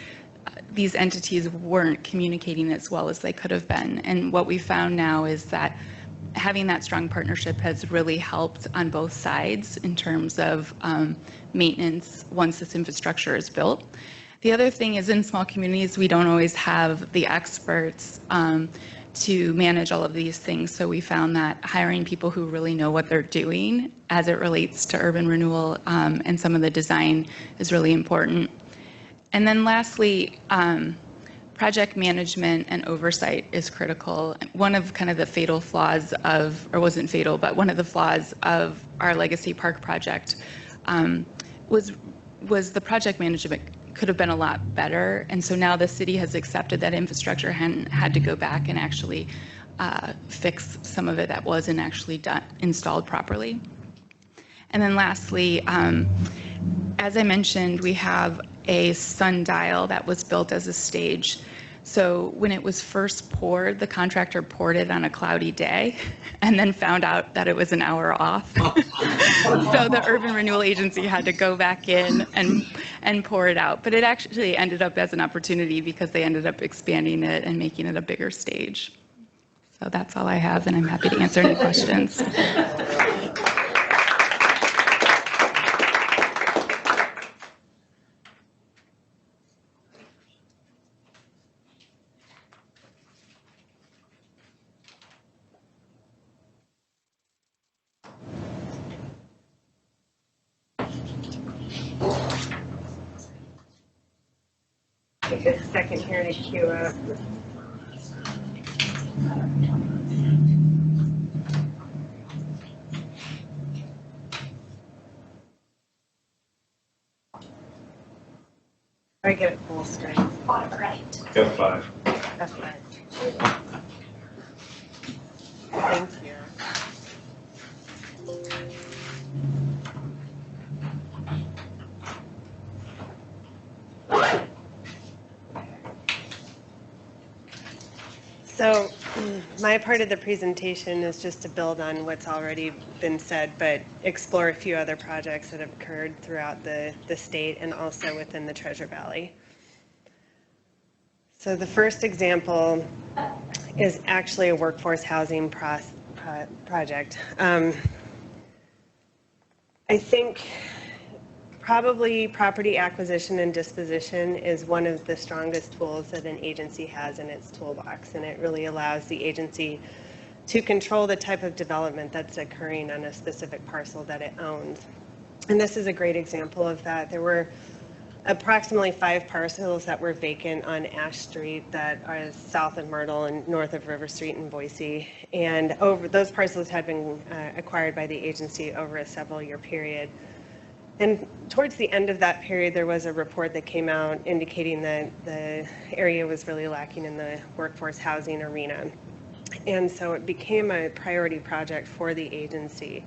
these entities weren't communicating as well as they could have been. And what we found now is that having that strong partnership has really helped on both sides in terms of maintenance once this infrastructure is built. The other thing is in small communities, we don't always have the experts to manage all of these things. So we found that hiring people who really know what they're doing as it relates to urban renewal and some of the design is really important. And then lastly, project management and oversight is critical. One of kind of the fatal flaws of, or wasn't fatal, but one of the flaws of our Legacy Park project was the project management could have been a lot better. And so now the city has accepted that infrastructure and had to go back and actually fix some of it that wasn't actually installed properly. And then lastly, as I mentioned, we have a sundial that was built as a stage. So when it was first poured, the contractor poured it on a cloudy day and then found out that it was an hour off. So the Urban Renewal Agency had to go back in and pour it out. But it actually ended up as an opportunity because they ended up expanding it and making it a bigger stage. So that's all I have, and I'm happy to answer any questions. Take a second here to queue up. I get it full screen. Bottom right. F5. That's fine. Thank you. So my part of the presentation is just to build on what's already been said, but explore a few other projects that have occurred throughout the state and also within the Treasure Valley. So the first example is actually a workforce housing project. I think probably property acquisition and disposition is one of the strongest tools that an agency has in its toolbox, and it really allows the agency to control the type of development that's occurring on a specific parcel that it owns. And this is a great example of that. There were approximately 5 parcels that were vacant on Ash Street that are south of Myrtle and north of River Street in Boise. And those parcels had been acquired by the agency over a several-year period. And towards the end of that period, there was a report that came out indicating that the area was really lacking in the workforce housing arena. And so it became a priority project for the agency.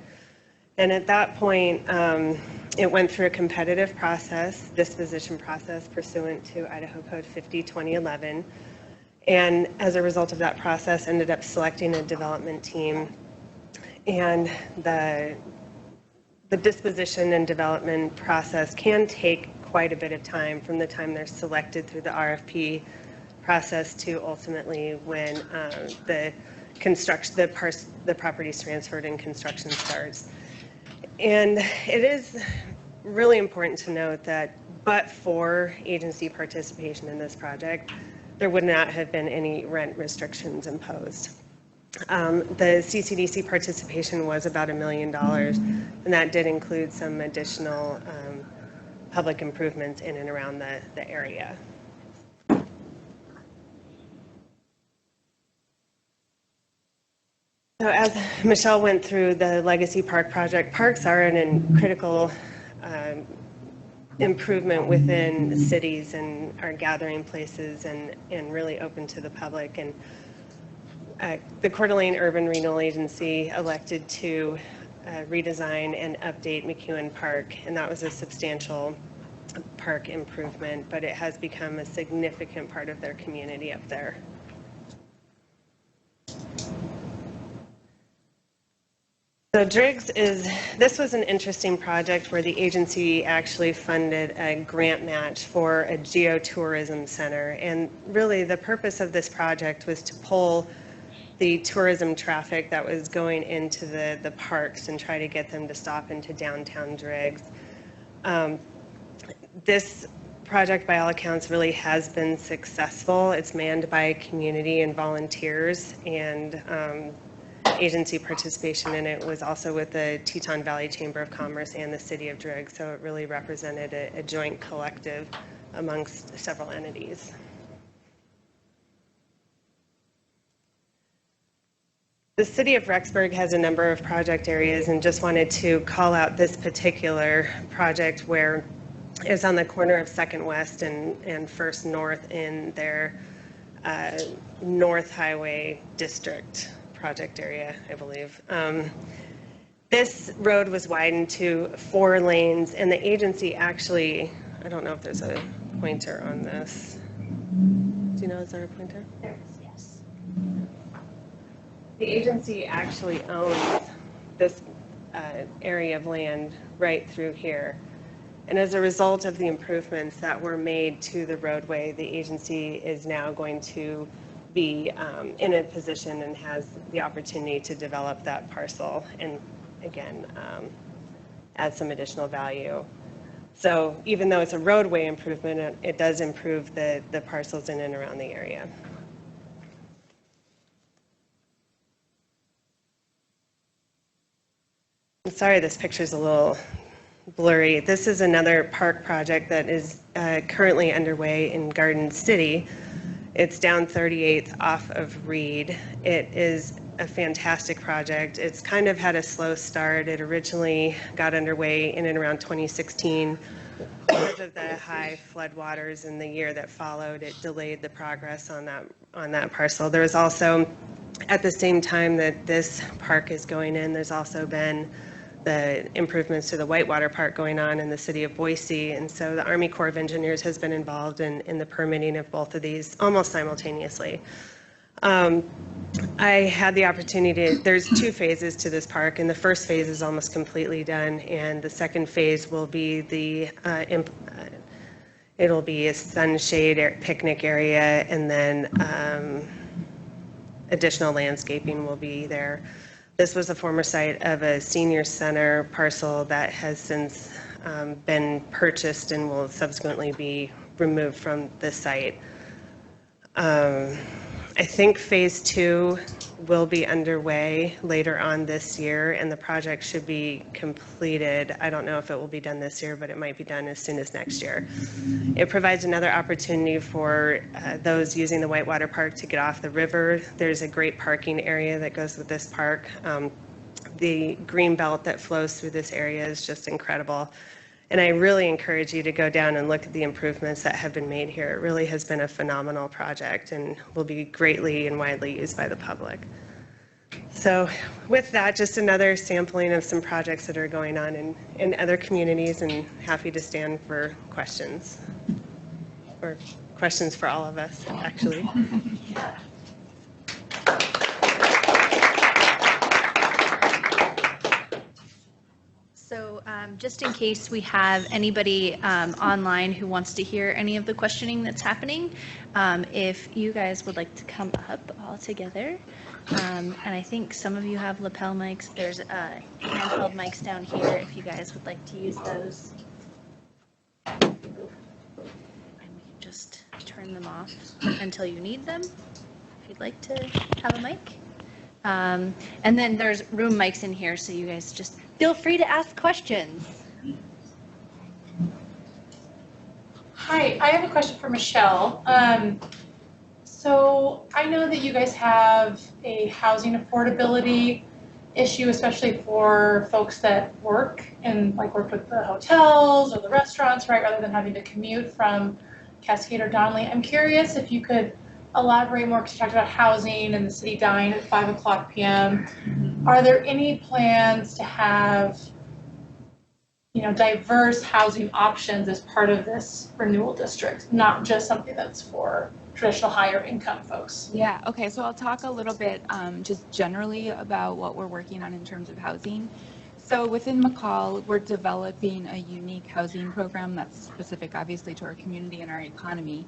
And at that point, it went through a competitive process, disposition process pursuant to Idaho Code 50/2011. And as a result of that process, ended up selecting a development team. And the disposition and development process can take quite a bit of time from the time they're selected through the RFP process to ultimately when the property is transferred and construction starts. And it is really important to note that but for agency participation in this project, there would not have been any rent restrictions imposed. The CCDC participation was about $1 million, and that did include some additional public improvements in and around the area. So as Michelle went through the Legacy Park project, parks are an critical improvement within cities and are gathering places and really open to the public. And the Coeur d'Alene Urban Renewal Agency elected to redesign and update McEwen Park, and that was a substantial park improvement, but it has become a significant part of their community up there. So Driggs this was an interesting project where the agency actually funded a grant match for a geotourism center. And really the purpose of this project was to pull the tourism traffic that was going into the parks and try to get them to stop into downtown Driggs. This project, by all accounts, really has been successful. It's manned by community and volunteers, and agency participation in it was also with the Teton Valley Chamber of Commerce and the City of Driggs, so it really represented a joint collective amongst several entities. The City of Rexburg has a number of project areas, and just wanted to call out this particular project where it's on the corner of 2nd West and First North in their North Highway District project area, I believe. This road was widened to 4 lanes, and the agency actually, I don't know if there's a pointer on this. Do you know, is there a pointer? There is, yes. The agency actually owns this area of land right through here. And as a result of the improvements that were made to the roadway, the agency is now going to be in a position and has the opportunity to develop that parcel and, again, add some additional value. So even though it's a roadway improvement, it does improve the parcels in and around the area. I'm sorry this picture's a little blurry. This is another park project that is currently underway in Garden City. It's down 38th off of Reed. It is a fantastic project. It's kind of had a slow start. It originally got underway in and around 2016. Because of the high floodwaters in the year that followed, it delayed the progress on that parcel. There was also, at the same time that this park is going in, there's also been the improvements to the Whitewater Park going on in the city of Boise, and so the Army Corps of Engineers has been involved in the permitting of both of these almost simultaneously. I had the opportunity there's 2 phases to this park, and the first phase is almost completely done, and the second phase will be it'll be a sunshade picnic area, and then additional landscaping will be there. This was a former site of a senior center parcel that has since been purchased and will subsequently be removed from the site. I think phase 2 will be underway later on this year, and the project should be completed. I don't know if it will be done this year, but it might be done as soon as next year. It provides another opportunity for those using the Whitewater Park to get off the river. There's a great parking area that goes with this park. The green belt that flows through this area is just incredible. And I really encourage you to go down and look at the improvements that have been made here. It really has been a phenomenal project and will be greatly and widely used by the public. So with that, just another sampling of some projects that are going on in other communities, and happy to stand for questions, or questions for all of us, actually. So just in case we have anybody online who wants to hear any of the questioning that's happening, if you guys would like to come up all together, and I think some of you have lapel mics. There's handheld mics down here if you guys would like to use those. And we can just turn them off until you need them, if you'd like to have a mic. And then there's room mics in here, so you guys just feel free to ask questions. Hi, I have a question for Michelle. So I know that you guys have a housing affordability issue, especially for folks that work with the hotels or the restaurants, right, rather than having to commute from Cascade or Donnelly. I'm curious if you could elaborate more, because you talked about housing and the city dying at 5:00 p.m. Are there any plans to have, diverse housing options as part of this renewal district, not just something that's for traditional higher income folks? Yeah, okay, so I'll talk a little bit just generally about what we're working on in terms of housing. So within McCall, we're developing a unique housing program that's specific, obviously, to our community and our economy.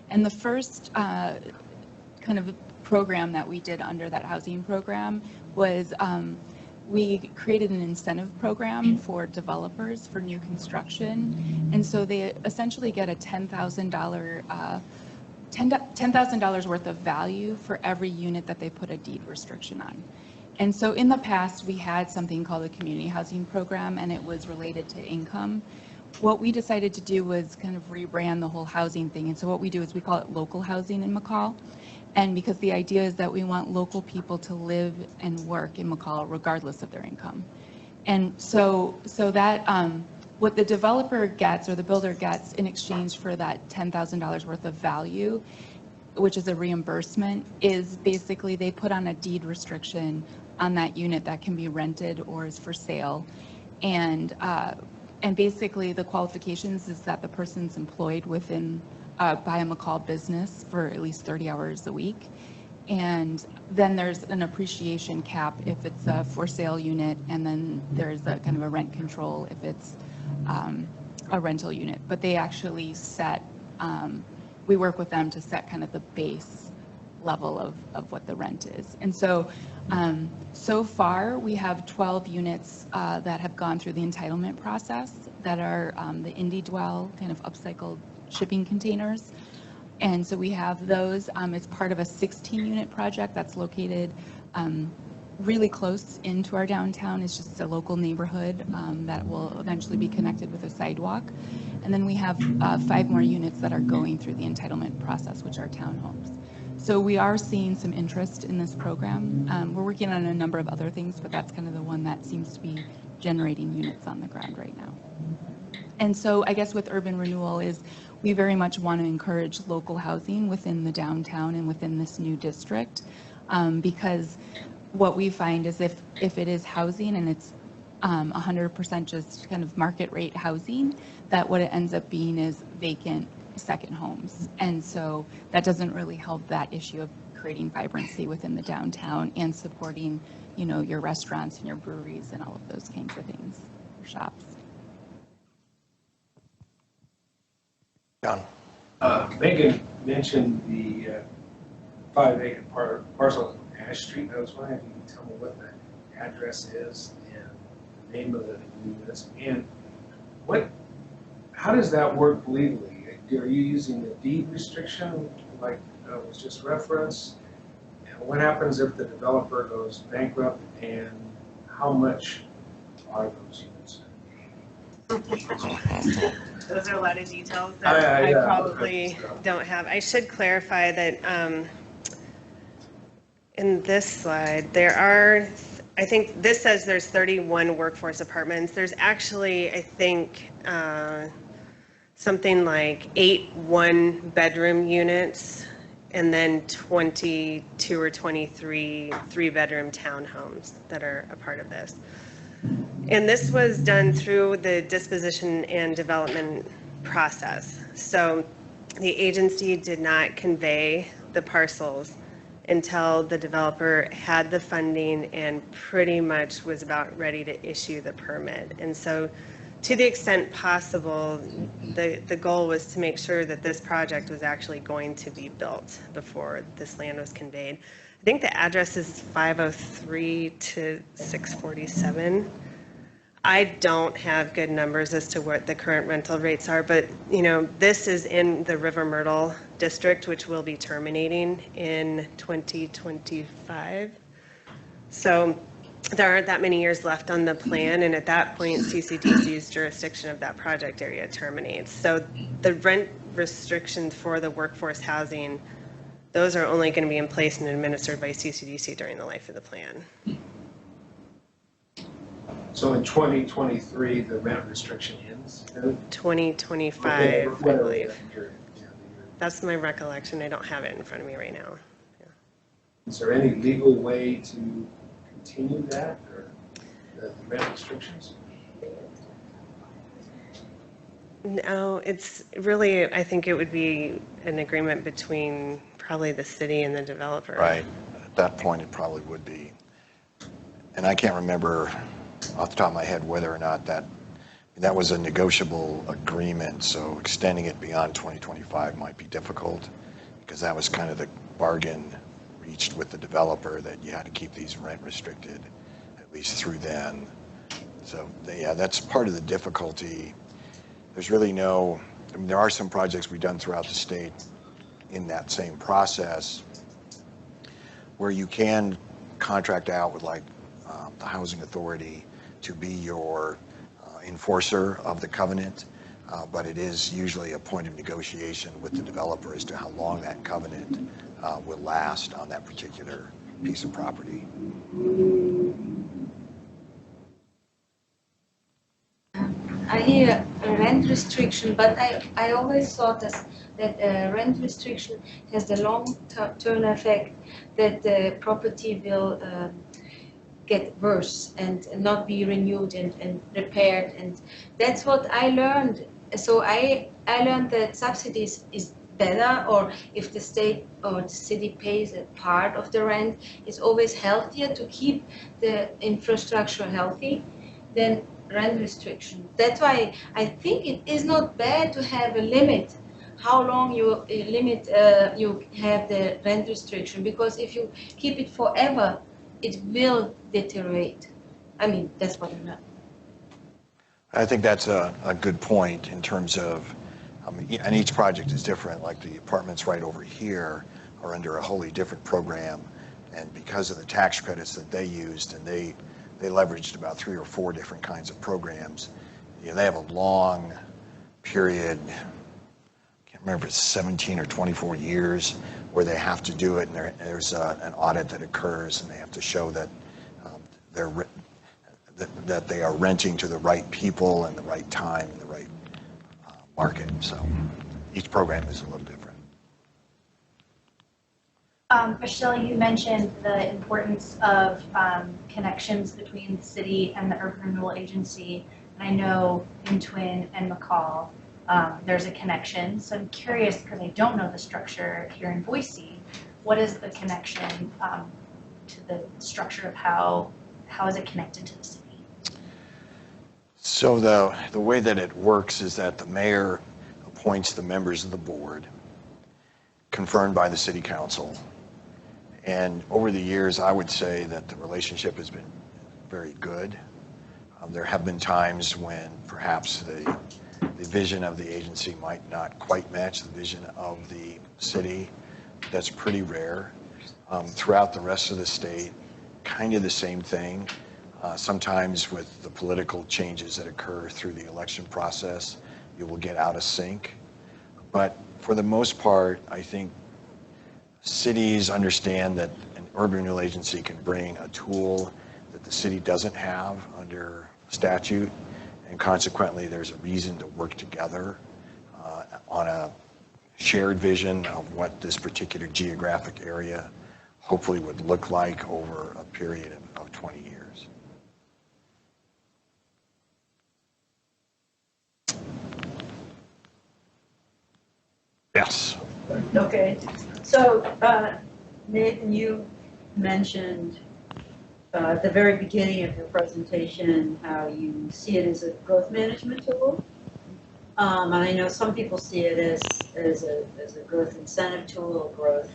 And the first kind of program that we did under that housing program was we created an incentive program for developers for new construction. And so they essentially get a $10,000 worth of value for every unit that they put a deed restriction on. And so in the past, we had something called a community housing program, and it was related to income. What we decided to do was kind of rebrand the whole housing thing. And so what we do is we call it local housing in McCall. And because the idea is that we want local people to live and work in McCall regardless of their income. And so that what the developer gets or the builder gets in exchange for that $10,000 worth of value, which is a reimbursement, is basically they put on a deed restriction on that unit that can be rented or is for sale. And basically the qualifications is that the person's employed within by a McCall business for at least 30 hours a week. And then there's an appreciation cap if it's a for sale unit, and then there's a kind of a rent control if it's a rental unit. But they actually set, we work with them to set kind of the base level of what the rent is. And so, so far we have 12 units that have gone through the entitlement process that are the Indie Dwell kind of upcycled shipping containers. And so we have those. It's part of a 16-unit project that's located really close into our downtown. It's just a local neighborhood that will eventually be connected with a sidewalk. And then we have 5 more units that are going through the entitlement process, which are townhomes. So we are seeing some interest in this program. We're working on a number of other things, but that's kind of the one that seems to be generating units on the ground right now. And so I guess with urban renewal is we very much want to encourage local housing within the downtown and within this new district, because what we find is if it is housing and it's 100% just kind of market rate housing, that what it ends up being is vacant second homes. And so that doesn't really help that issue of creating vibrancy within the downtown and supporting, your restaurants and your breweries and all of those kinds of things, your shops. John. Megan mentioned the 5-acre parcel Ash Street. I was wondering if you could tell me what the address is and the name of the units, and how does that work legally? Are you using the deed restriction like was just referenced? And what happens if the developer goes bankrupt, and how much are those units? Those are a lot of details that I probably okay. don't have. I should clarify that in this slide, there are, I think this says there's 31 workforce apartments. There's actually, I think, something like 8 one-bedroom units and then 22 or 23 three-bedroom townhomes that are a part of this. And this was done through the disposition and development process. So the agency did not convey the parcels until the developer had the funding and pretty much was about ready to issue the permit. And so to the extent possible, the goal was to make sure that this project was actually going to be built before this land was conveyed. I think the address is 503 to 647. I don't have good numbers as to what the current rental rates are, but this is in the River Myrtle district, which will be terminating in 2025. So there aren't that many years left on the plan, and at that point, CCDC's jurisdiction of that project area terminates. So the rent restrictions for the workforce housing, those are only going to be in place and administered by CCDC during the life of the plan. So in 2023, the rent restriction ends? 2025, Okay, I whatever believe. that year. That's my recollection. I don't have it in front of me right now. Is there any legal way to continue that, or the rent restrictions? No, it's really, I think it would be an agreement between probably the city and the developer. Right. At that point, it probably would be. And I can't remember off the top of my head whether or not that was a negotiable agreement, so extending it beyond 2025 might be difficult, because that was kind of the bargain reached with the developer, that you had to keep these rent restricted at least through then. So yeah, that's part of the difficulty. There's really there are some projects we've done throughout the state in that same process where you can contract out with the housing authority to be your enforcer of the covenant, but it is usually a point of negotiation with the developer as to how long that covenant will last on that particular piece of property. I hear a rent restriction, but I always thought that a rent restriction has the long-term effect that the property will get worse and not be renewed and repaired, and that's what I learned. So I learned that subsidies is better, or if the state or the city pays a part of the rent, it's always healthier to keep the infrastructure healthy than rent restriction. That's why I think it is not bad to have a limit how long you you have the rent restriction, because if you keep it forever, it will deteriorate. I mean, that's what I know. I think that's a good point in terms of, and each project is different. Like the apartments right over here are under a wholly different program, and because of the tax credits that they used, and they leveraged about 3 or 4 different kinds of programs. They have a long period, I can't remember if it's 17 or 24 years, where they have to do it, and there's an audit that occurs, and they have to show that that they are renting to the right people and the right time and the right market. So each program is a little different. Michelle, you mentioned the importance of connections between the city and the Urban Renewal Agency. And I know in Twin and McCall, there's a connection. So I'm curious, because I don't know the structure here in Boise, what is the connection to the structure of how is it connected to the city? So the way that it works is that the mayor appoints the members of the board, confirmed by the city council, And over the years, I would say that the relationship has been very good. There have been times when perhaps the vision of the agency might not quite match the vision of the city. That's pretty rare. Throughout the rest of the state, kind of the same thing. Sometimes with the political changes that occur through the election process, you will get out of sync. But for the most part, I think cities understand that an urban renewal agency can bring a tool that the city doesn't have under statute, and consequently there's a reason to work together on a shared vision of what this particular geographic area hopefully would look like over a period of 20 years. Yes. Okay, so Nathan, you mentioned at the very beginning of your presentation how you see it as a growth management tool. And I know some people see it as a growth incentive tool, growth,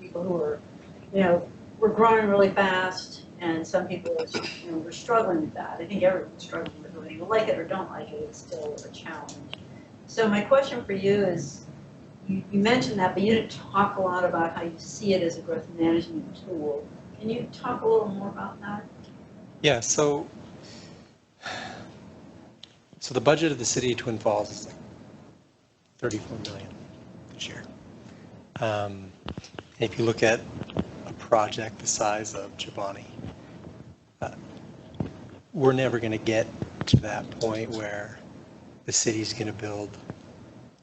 people who are, we're growing really fast, and some people are, we're struggling with that. I think everyone's struggling with it, whether you like it or don't like it, it's still a challenge. So my question for you is, you mentioned that, but you didn't talk a lot about how you see it as a growth management tool. Can you talk a little more about that? Yeah, so the budget of the city of Twin Falls is like $34 million this year. If you look at a project the size of Chobani, we're never going to get to that point where the city's going to build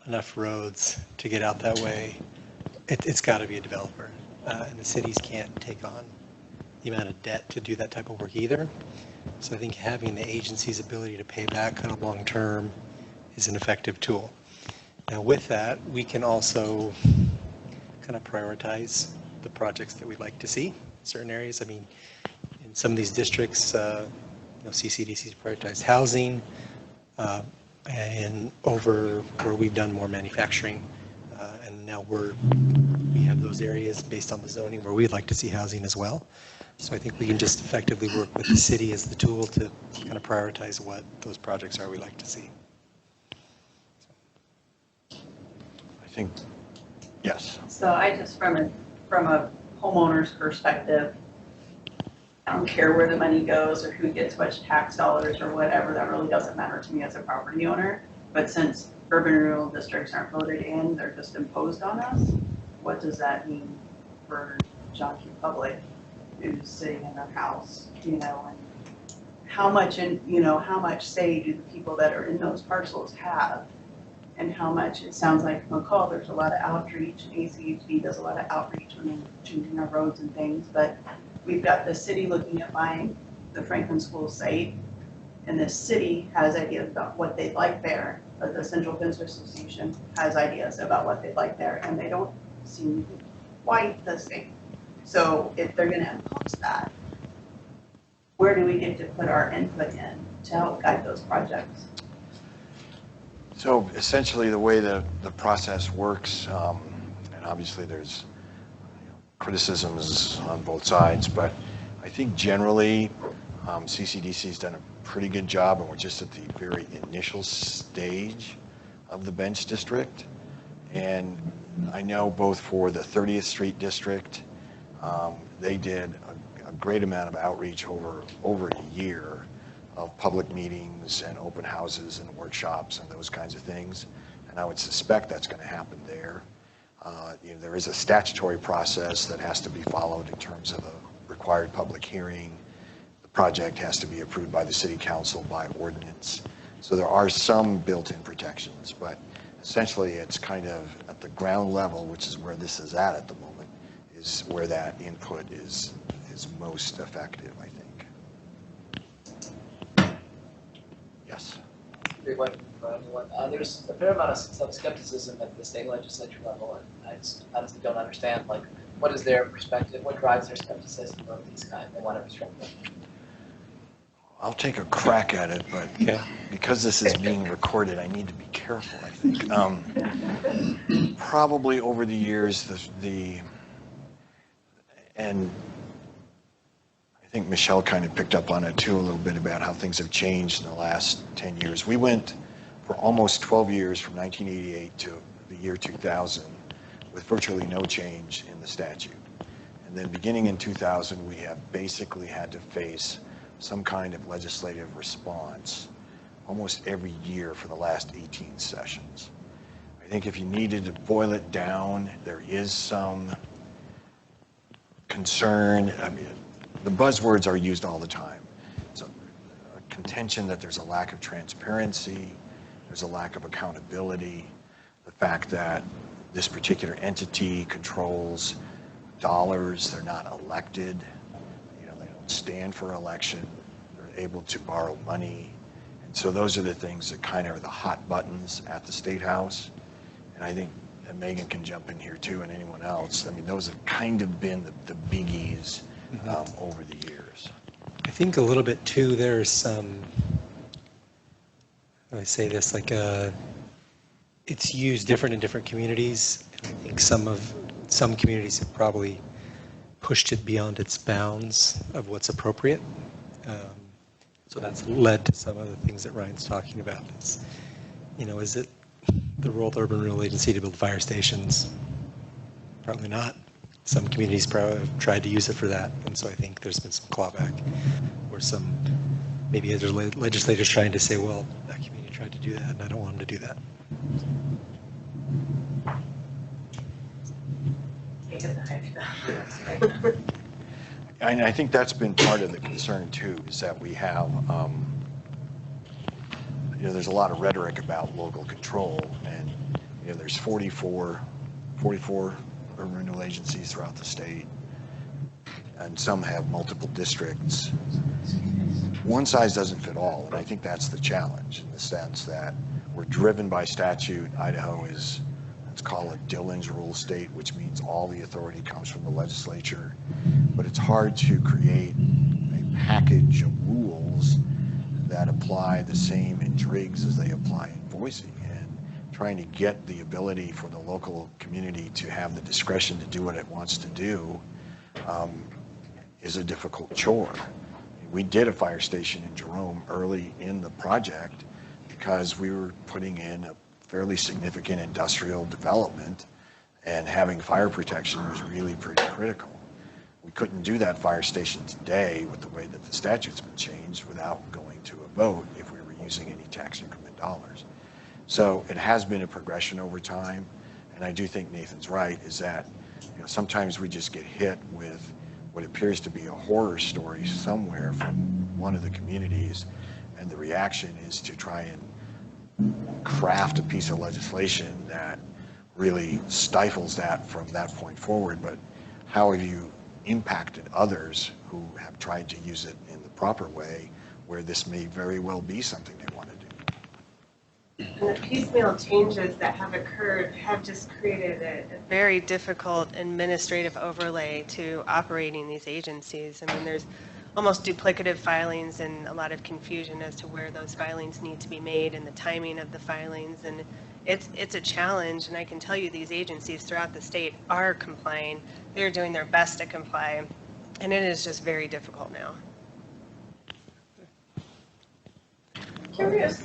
enough roads to get out that way. It's got to be a developer, and the cities can't take on the amount of debt to do that type of work either. So I think having the agency's ability to pay back kind of long term is an effective tool. Now with that, we can also kind of prioritize the projects that we'd like to see in certain areas. I mean, in some of these districts, CCDC's prioritized housing, and over where we've done more manufacturing, and now we have those areas based on the zoning where we'd like to see housing as well. So I think we can just effectively work with the city as the tool to kind of prioritize what those projects are we'd like to see. I think, yes. So I just, from a homeowner's perspective, I don't care where the money goes or who gets which tax dollars or whatever, that really doesn't matter to me as a property owner. But since urban renewal districts aren't voted in, they're just imposed on us, what does that mean for John Q. Public, who's sitting in their house, and how much say do the people that are in those parcels have? And how much, it sounds like McCall, there's a lot of outreach, ACHD does a lot of outreach when they're changing our roads and things, but we've got the city looking at buying the Franklin School site, and the city has ideas about what they'd like there, but the Central Fence Association has ideas about what they'd like there, and they don't seem quite the same. So if they're gonna impose that, where do we get to put our input in to help guide those projects? So essentially the way the process works, and obviously there's criticisms on both sides, but I think generally CCDC's done a pretty good job, and we're just at the very initial stage of the bench district. And I know both for the 30th Street district, they did a great amount of outreach over a year of public meetings and open houses and workshops and those kinds of things. And I would suspect that's going to happen there. There is a statutory process that has to be followed in terms of a required public hearing. The project has to be approved by the city council by ordinance. So there are some built-in protections, but essentially it's kind of at the ground level, which is where this is at the moment, is where that input is most effective, I think. Yes. Great question for everyone. There's a fair amount of some skepticism at the state legislature level, and I just honestly don't understand, what is their perspective, what drives their skepticism of these kinds, they want to restrict them. I'll take a crack at it, but because this is being recorded, I need to be careful, I think. Probably over the years, And I think Michelle kind of picked up on it too a little bit about how things have changed in the last 10 years. We went for almost 12 years from 1988 to the year 2000 with virtually no change in the statute. And then beginning in 2000, we have basically had to face some kind of legislative response almost every year for the last 18 sessions. I think if you needed to boil it down, there is some concern. I mean, the buzzwords are used all the time. It's a contention that there's a lack of transparency, there's a lack of accountability, the fact that this particular entity controls dollars, they're not elected, you know, they don't stand for election, they're able to borrow money. And so those are the things that kind of are the hot buttons at the State House. And I think and Megan can jump in here too, and anyone else. I mean, those have kind of been the biggies over the years. I think a little bit too, there's some, I say this, like it's used different in different communities. I think some communities have probably pushed it beyond its bounds of what's appropriate. So that's led to some of the things that Ryan's talking about. Is, you know, is it the role of the Urban Renewal Agency to build fire stations? Probably not. Some communities probably have tried to use it for that, and so I think there's been some clawback, or some maybe other legislators trying to say, well, that community tried to do that, and I don't want them to do that. And I think that's been part of the concern too, is that we have, you know, there's a lot of rhetoric about local control, and you know, there's 44 urban renewal agencies throughout the state, and some have multiple districts. One size doesn't fit all, and I think that's the challenge, in the sense that we're driven by statute. Idaho is, let's call it Dillon's rule state, which means all the authority comes from the legislature. But it's hard to create a package of rules that apply the same in Driggs as they apply in Boise. And trying to get the ability for the local community to have the discretion to do what it wants to do is a difficult chore. We did a fire station in Jerome early in the project because we were putting in a fairly significant industrial development, and having fire protection was really pretty critical. We couldn't do that fire station today with the way that the statute's been changed without going to a vote if we were using any tax increment dollars. So it has been a progression over time, and I do think Nathan's right, is that, you know, sometimes we just get hit with what appears to be a horror story somewhere from one of the communities, and the reaction is to try and craft a piece of legislation that really stifles that from that point forward. But how have you impacted others who have tried to use it in the proper way, where this may very well be something they want to do? And the piecemeal changes that have occurred have just created a very difficult administrative overlay to operating these agencies. I mean, there's almost duplicative filings and a lot of confusion as to where those filings need to be made and the timing of the filings. And it's a challenge, and I can tell you these agencies throughout the state are complying. They're doing their best to comply, and it is just very difficult now. Curious,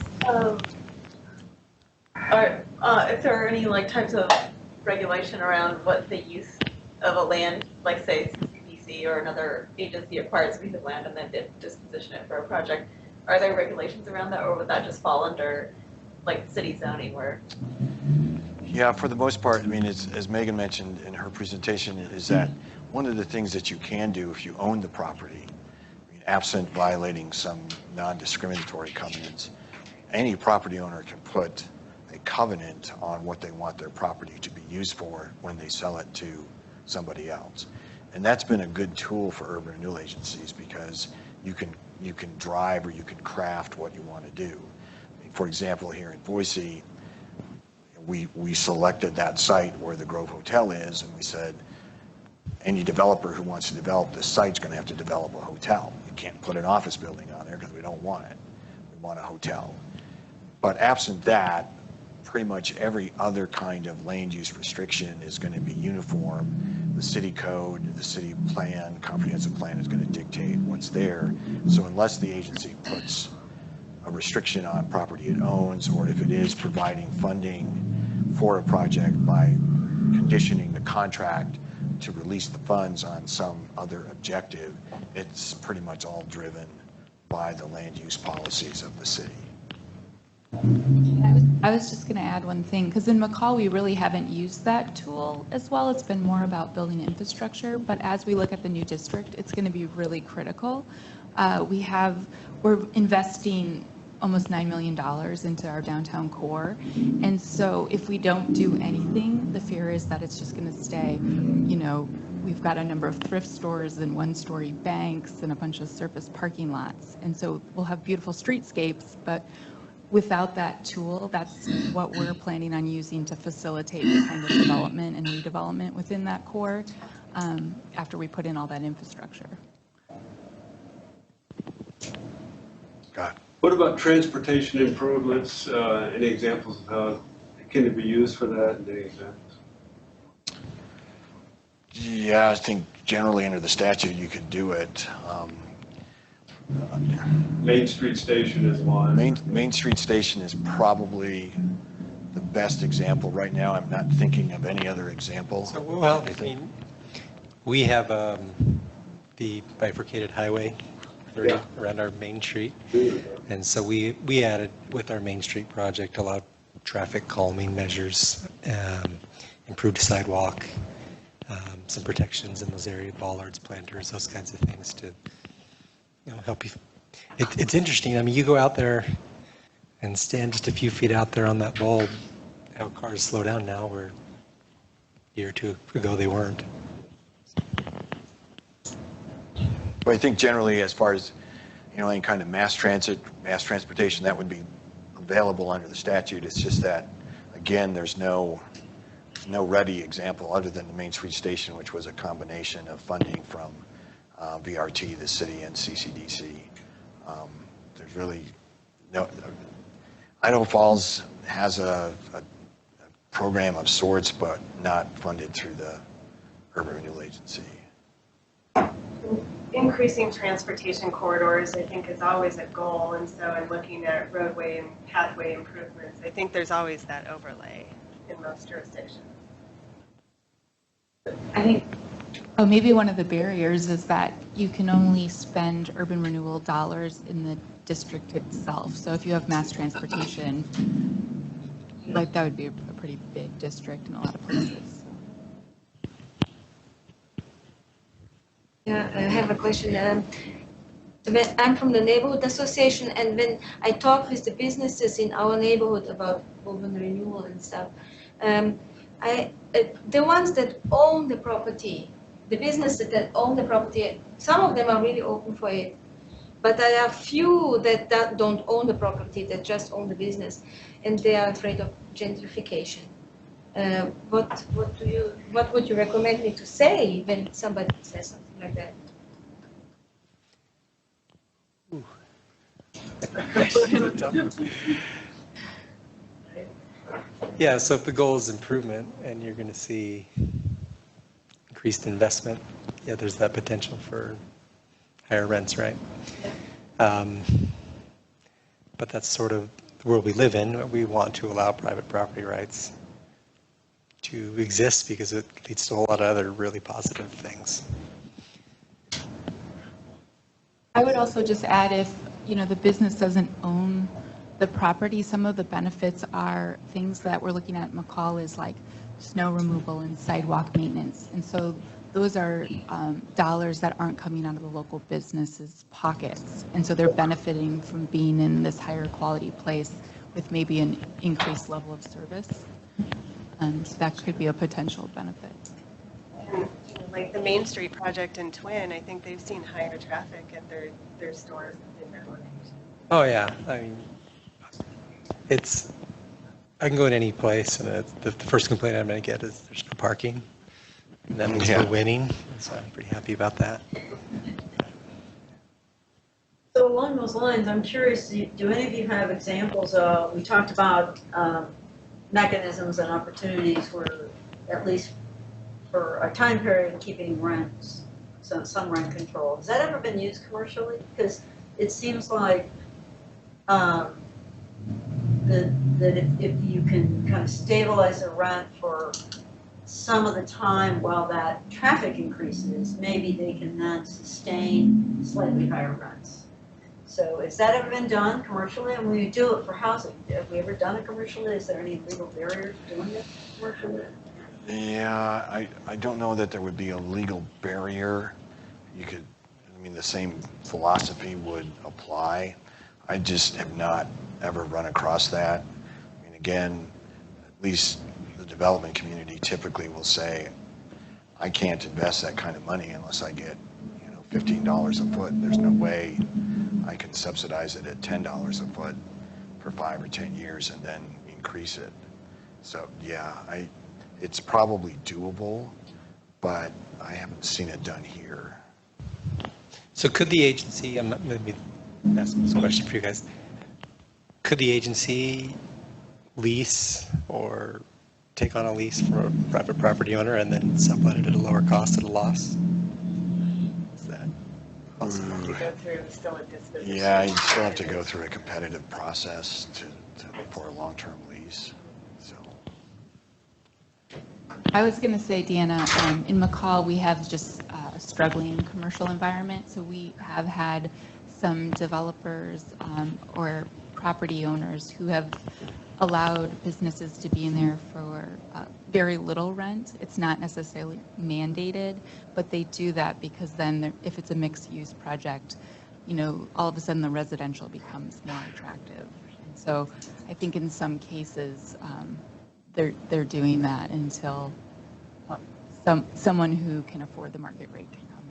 if there are any like types of regulation around what the use of a land, like say CCPC or another agency acquires a piece of land and then disposition it for a project. Are there regulations around that, or would that just fall under like city zoning where? Yeah, for the most part, I mean, as Megan mentioned in her presentation, is that one of the things that you can do if you own the property, I mean, absent violating some non-discriminatory covenants, any property owner can put a covenant on what they want their property to be used for when they sell it to somebody else. And that's been a good tool for urban renewal agencies, because you can drive or you can craft what you want to do. I mean, for example, here in Boise, we selected that site where the Grove Hotel is, and we said, any developer who wants to develop this site's going to have to develop a hotel. You can't put an office building on there because we don't want it. We want a hotel. But absent that, pretty much every other kind of land use restriction is going to be uniform the city code, the city plan, comprehensive plan is going to dictate what's there. So unless the agency puts a restriction on property it owns, or if it is providing funding for a project by conditioning the contract to release the funds on some other objective, it's pretty much all driven by the land use policies of the city. I was just going to add one thing, because in McCall, we really haven't used that tool as well. It's been more about building infrastructure, but as we look at the new district, it's going to be really critical. We're investing almost $9 million into our downtown core, and so if we don't do anything, the fear is that it's just going to stay, we've got a number of thrift stores and one-story banks and a bunch of surface parking lots, and so we'll have beautiful streetscapes, but without that tool, that's what we're planning on using to facilitate the kind of development and redevelopment within that core after we put in all that infrastructure. Got it. What about transportation improvements? Any examples of how can it be used for that? Any examples? Yeah, I think generally under the statute you could do it. Main Street Station is one. Main Street Station is probably the best example right now. I'm not thinking of any other example. So, well, I mean, we have the bifurcated highway around our main street. And so we added with our Main Street project a lot of traffic calming measures, improved sidewalk, some protections in those areas, bollards, planters, those kinds of things to help you. It's interesting. I mean, you go out there and stand just a few feet out there on that bulb, how cars slow down now, where a year or two ago they weren't. But I think generally as far as, any kind of mass transportation, that would be available under the statute. It's just that, again, there's no ready example other than the Main Street Station, which was a combination of funding from VRT, the city, and CCDC. There's really no. Idaho Falls has a program of sorts, but not funded through the Urban Renewal Agency. Increasing transportation corridors, I think, is always a goal, and so in looking at roadway and pathway improvements, I think there's always that overlay in most jurisdictions. I think, maybe one of the barriers is that you can only spend urban renewal dollars in the district itself. So if you have mass transportation, like that would be a pretty big district in a lot of places. Yeah, I have a question. I'm from the neighborhood association, and when I talk with the businesses in our neighborhood about urban renewal and stuff, the ones that own the property, the businesses that own the property, some of them are really open for it, but there are few that don't own the property, that just own the business, and they are afraid of gentrification. What would you recommend me to say when somebody says something like that? Yeah, so if the goal is improvement and you're going to see increased investment, yeah, there's that potential for higher rents, right? But that's sort of the world we live in. We want to allow private property rights to exist because it leads to a lot of other really positive things. I would also just add, if the business doesn't own the property, some of the benefits are things that we're looking at McCall is like snow removal and sidewalk maintenance. And so those are dollars that aren't coming out of the local businesses' pockets. And so they're benefiting from being in this higher quality place with maybe an increased level of service. So that could be a potential benefit. And, like the Main Street project in Twin, I think they've seen higher traffic at their stores in their location. Oh yeah, I mean, I can go in any place and the first complaint I'm going to get is there's no parking. And that means we're winning, so I'm pretty happy about that. So along those lines, I'm curious, do any of you have examples of, we talked about mechanisms and opportunities for, at least for a time period in keeping rents, some rent control. Has that ever been used commercially? Because it seems like that if you can kind of stabilize the rent for some of the time while that traffic increases, maybe they can then sustain slightly higher rents. So has that ever been done commercially? And when you do it for housing, have we ever done it commercially? Is there any legal barriers to doing it commercially? Yeah, I don't know that there would be a legal barrier. You could, I mean, the same philosophy would apply. I just have not ever run across that. I mean, again, at least the development community typically will say, I can't invest that kind of money unless I get, you know, $15 a foot. There's no way I can subsidize it at $10 a foot for 5 or 10 years and then increase it. So yeah, it's probably doable, but I haven't seen it done here. So could the agency, I'm not, let me ask this question for you guys. Could the agency lease or take on a lease for a private property owner and then sublet it at a lower cost at a loss? Is that possible? You go through still a disposition. Yeah, you still have to go through a competitive process for a long-term lease. So I was going to say, Deanna, in McCall, we have just a struggling commercial environment. So we have had some developers or property owners who have allowed businesses to be in there for very little rent. It's not necessarily mandated, but they do that because then if it's a mixed-use project, you know, all of a sudden the residential becomes more attractive. And so I think in some cases, they're doing that until someone who can afford the market rate can come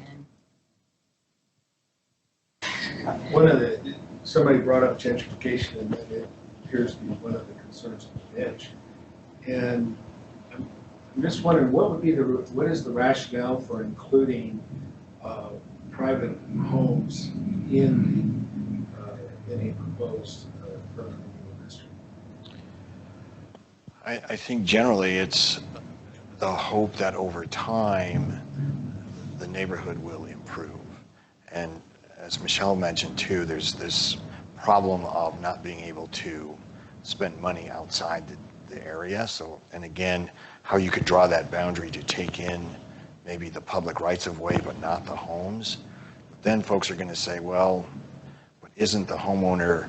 in. Somebody brought up gentrification, and that it appears to be one of the concerns of the bench. And I'm just wondering, what is the rationale for including private homes in any proposed urban renewal district? I think generally it's the hope that over time the neighborhood will improve. And as Michelle mentioned too, there's this problem of not being able to spend money outside the area. So, and again, how you could draw that boundary to take in maybe the public rights of way, but not the homes. But then folks are going to say, well, but isn't the homeowner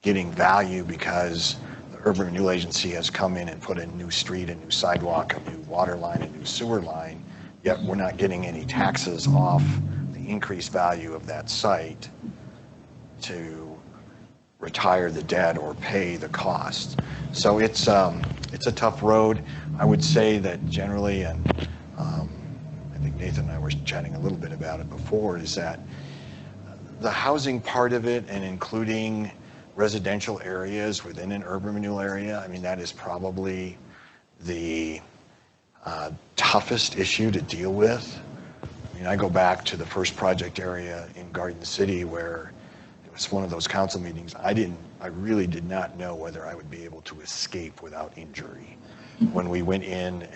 getting value because the Urban Renewal Agency has come in and put in a new street, a new sidewalk, a new water line, a new sewer line, yet we're not getting any taxes off the increased value of that site to retire the debt or pay the cost. So it's a tough road. I would say that generally, and I think Nathan and I were chatting a little bit about it before, is that the housing part of it and including residential areas within an urban renewal area, I mean, that is probably the toughest issue to deal with. I mean, I go back to the first project area in Garden City where it was one of those council meetings. I really did not know whether I would be able to escape without injury when we went in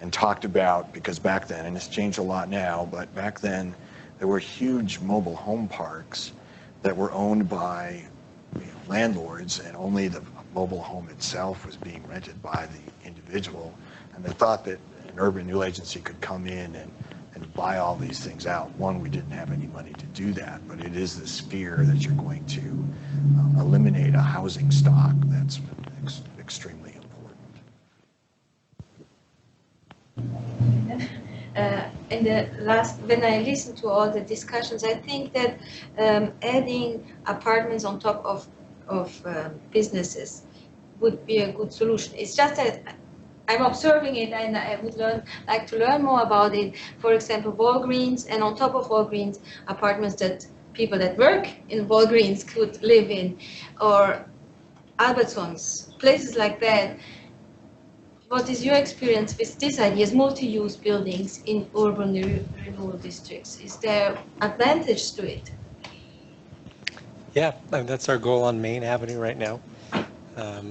and talked about, because back then, and it's changed a lot now, but back then there were huge mobile home parks that were owned by landlords, and only the mobile home itself was being rented by the individual. And they thought that an urban renewal agency could come in and buy all these things out. One, we didn't have any money to do that, but it is this fear that you're going to eliminate a housing stock that's extremely important. In the last, when I listened to all the discussions, I think that adding apartments on top of businesses would be a good solution. It's just that I'm observing it, and I would like to learn more about it. For example, Walgreens, and on top of Walgreens, apartments that people that work in Walgreens could live in, or Albertsons, places like that. What is your experience with these ideas, multi-use buildings in urban renewal districts? Is there advantage to it? Yeah, I mean, that's our goal on Main Avenue right now.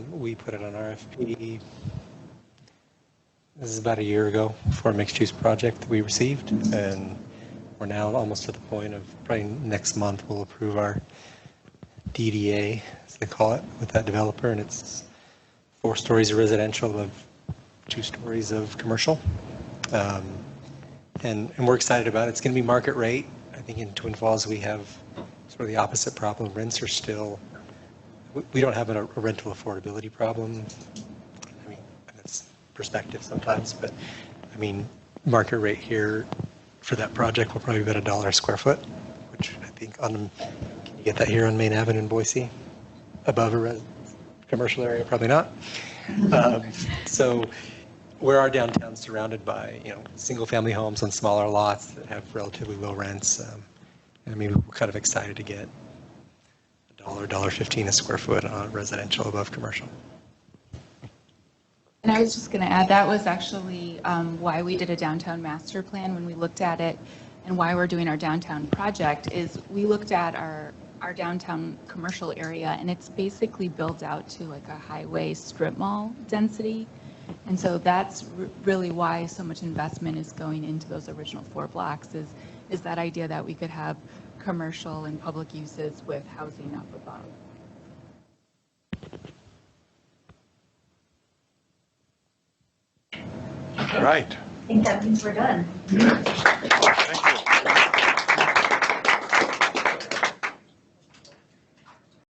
We put it on RFP This is about a year ago for a mixed-use project that we received, and we're now almost to the point of probably next month we'll approve our DDA, as they call it, with that developer, and it's 4 stories of residential of 2 stories of commercial. And we're excited about it. It's going to be market rate. I think in Twin Falls we have sort of the opposite problem. Rents are still, we don't have a rental affordability problem. I mean, that's perspective sometimes, but I mean, market rate here for that project will probably be about $1 a square foot, which I think can you get that here on Main Avenue in Boise? Above a commercial area, probably not. So where our downtown's surrounded by, single-family homes on smaller lots that have relatively low rents, I mean, we're kind of excited to get $1, $1.15 a square foot on residential above commercial. And I was just going to add, that was actually why we did a downtown master plan when we looked at it, and why we're doing our downtown project is we looked at our downtown commercial area, and it's basically built out to like a highway strip mall density. And so that's really why so much investment is going into those original 4 blocks is that idea that we could have commercial and public uses with housing up above. Okay. Right. I think that means we're done. Good. Thank you.